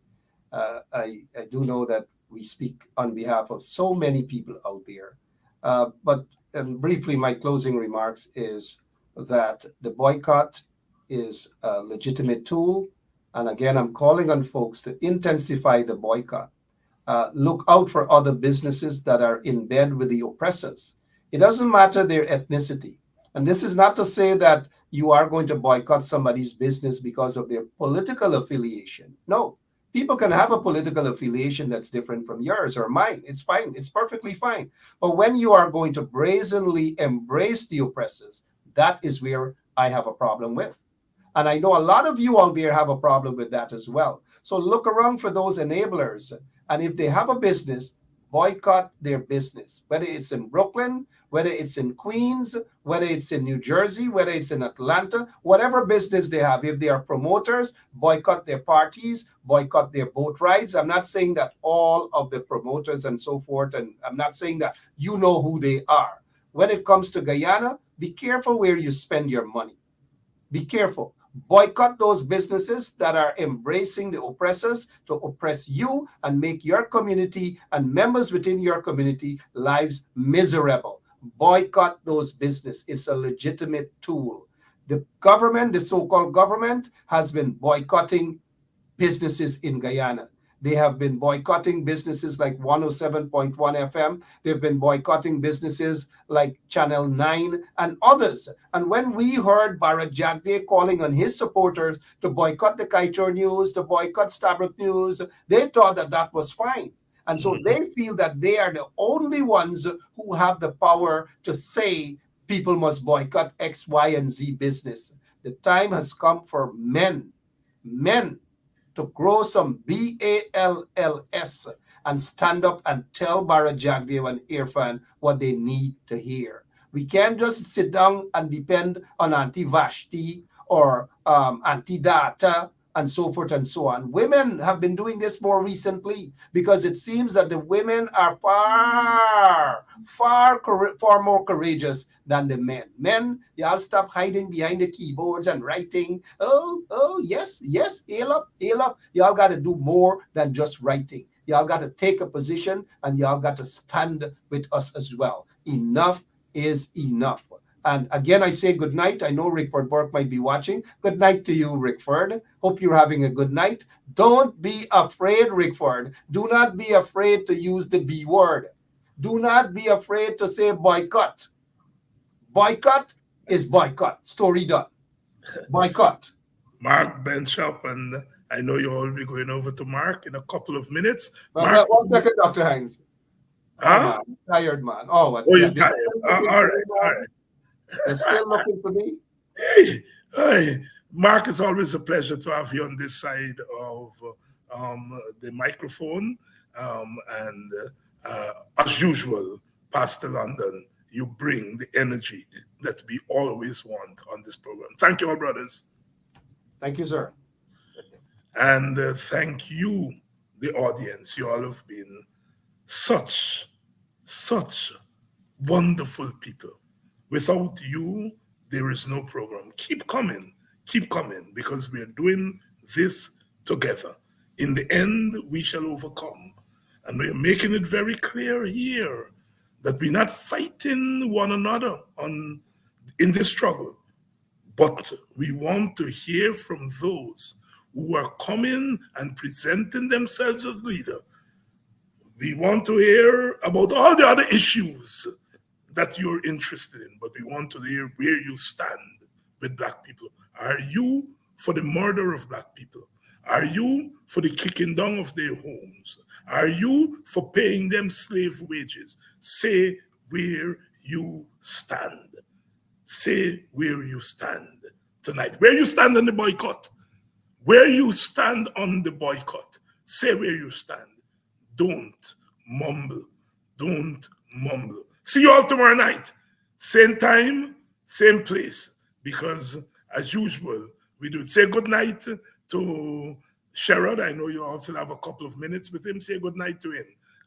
I do know that we speak on behalf of so many people out there. But briefly, my closing remarks is that the boycott is a legitimate tool. And again, I'm calling on folks to intensify the boycott. Look out for other businesses that are in bed with the oppressors. It doesn't matter their ethnicity. And this is not to say that you are going to boycott somebody's business because of their political affiliation. No, people can have a political affiliation that's different from yours or mine. It's fine. It's perfectly fine. But when you are going to brazenly embrace the oppressors, that is where I have a problem with. And I know a lot of you out there have a problem with that as well. So look around for those enablers. And if they have a business, boycott their business, whether it's in Brooklyn, whether it's in Queens, whether it's in New Jersey, whether it's in Atlanta, whatever business they have. If they are promoters, boycott their parties, boycott their boat rides. I'm not saying that all of the promoters and so forth, and I'm not saying that you know who they are. When it comes to Guyana, be careful where you spend your money. Be careful. Boycott those businesses that are embracing the oppressors to oppress you and make your community and members within your community lives miserable. Boycott those businesses. It's a legitimate tool. The government, the so-called government, has been boycotting businesses in Guyana. They have been boycotting businesses like 107.1 FM. They've been boycotting businesses like Channel 9 and others. And when we heard Barrett Jagde calling on his supporters to boycott the Kaitor News, to boycott Stabrook News, they thought that that was fine. And so they feel that they are the only ones who have the power to say people must boycott X, Y, and Z business. The time has come for men to grow some BALLS and stand up and tell Bara Jagdev and Irfan what they need to hear. We can't just sit down and depend on Auntie Vashti or Auntie Data and so forth and so on. Women have been doing this more recently because it seems that the women are far more courageous than the men. Men, y'all stop hiding behind the keyboards and writing. Oh, yes, hail up. Y'all got to do more than just writing. Y'all got to take a position and y'all got to stand with us as well. Enough is enough. And again, I say good night. I know Rickford Burke might be watching. Good night to you, Rickford. Hope you're having a good night. Don't be afraid, Rickford. Do not be afraid to use the B word. Do not be afraid to say boycott. Boycott is boycott. Story done. Boycott. Mark Benschop, and I know you'll all be going over to Mark in a couple of minutes. Mark, 1 second, Dr. Hines. Huh? Oh, man. Tired, man. Oh, what? You're tired. All right. They're still looking for me. Hey, Mark, it's always a pleasure to have you on this side of the microphone. And as usual, Pastor London, you bring the energy that we always want on this program. Thank you all, brothers. Thank you, sir. And thank you, the audience. You all have been such wonderful people. Without you, there is no program. Keep coming, because we are doing this together. In the end, we shall overcome. And we are making it very clear here that we're not fighting one another in this struggle, but we want to hear from those who are coming and presenting themselves as leader. We want to hear about all the other issues that you're interested in, but we want to hear where you stand with Black people. Are you for the murder of Black people? Are you for the kicking down of their homes? Are you for paying them slave wages? Say where you stand. Say where you stand tonight. Where you stand on the boycott. Where you stand on the boycott. Say where you stand. Don't mumble. Don't mumble. See you all tomorrow night. Same time, same place. Because as usual, we do say good night to Sherrod, I know you also have a couple of minutes with him. Say good night to him.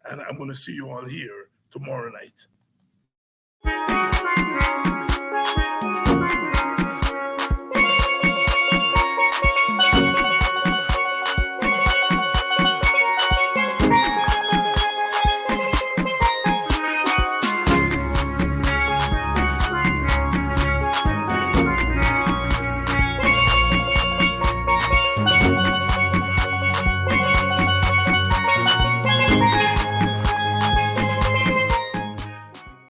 And I'm going to see you all here tomorrow night.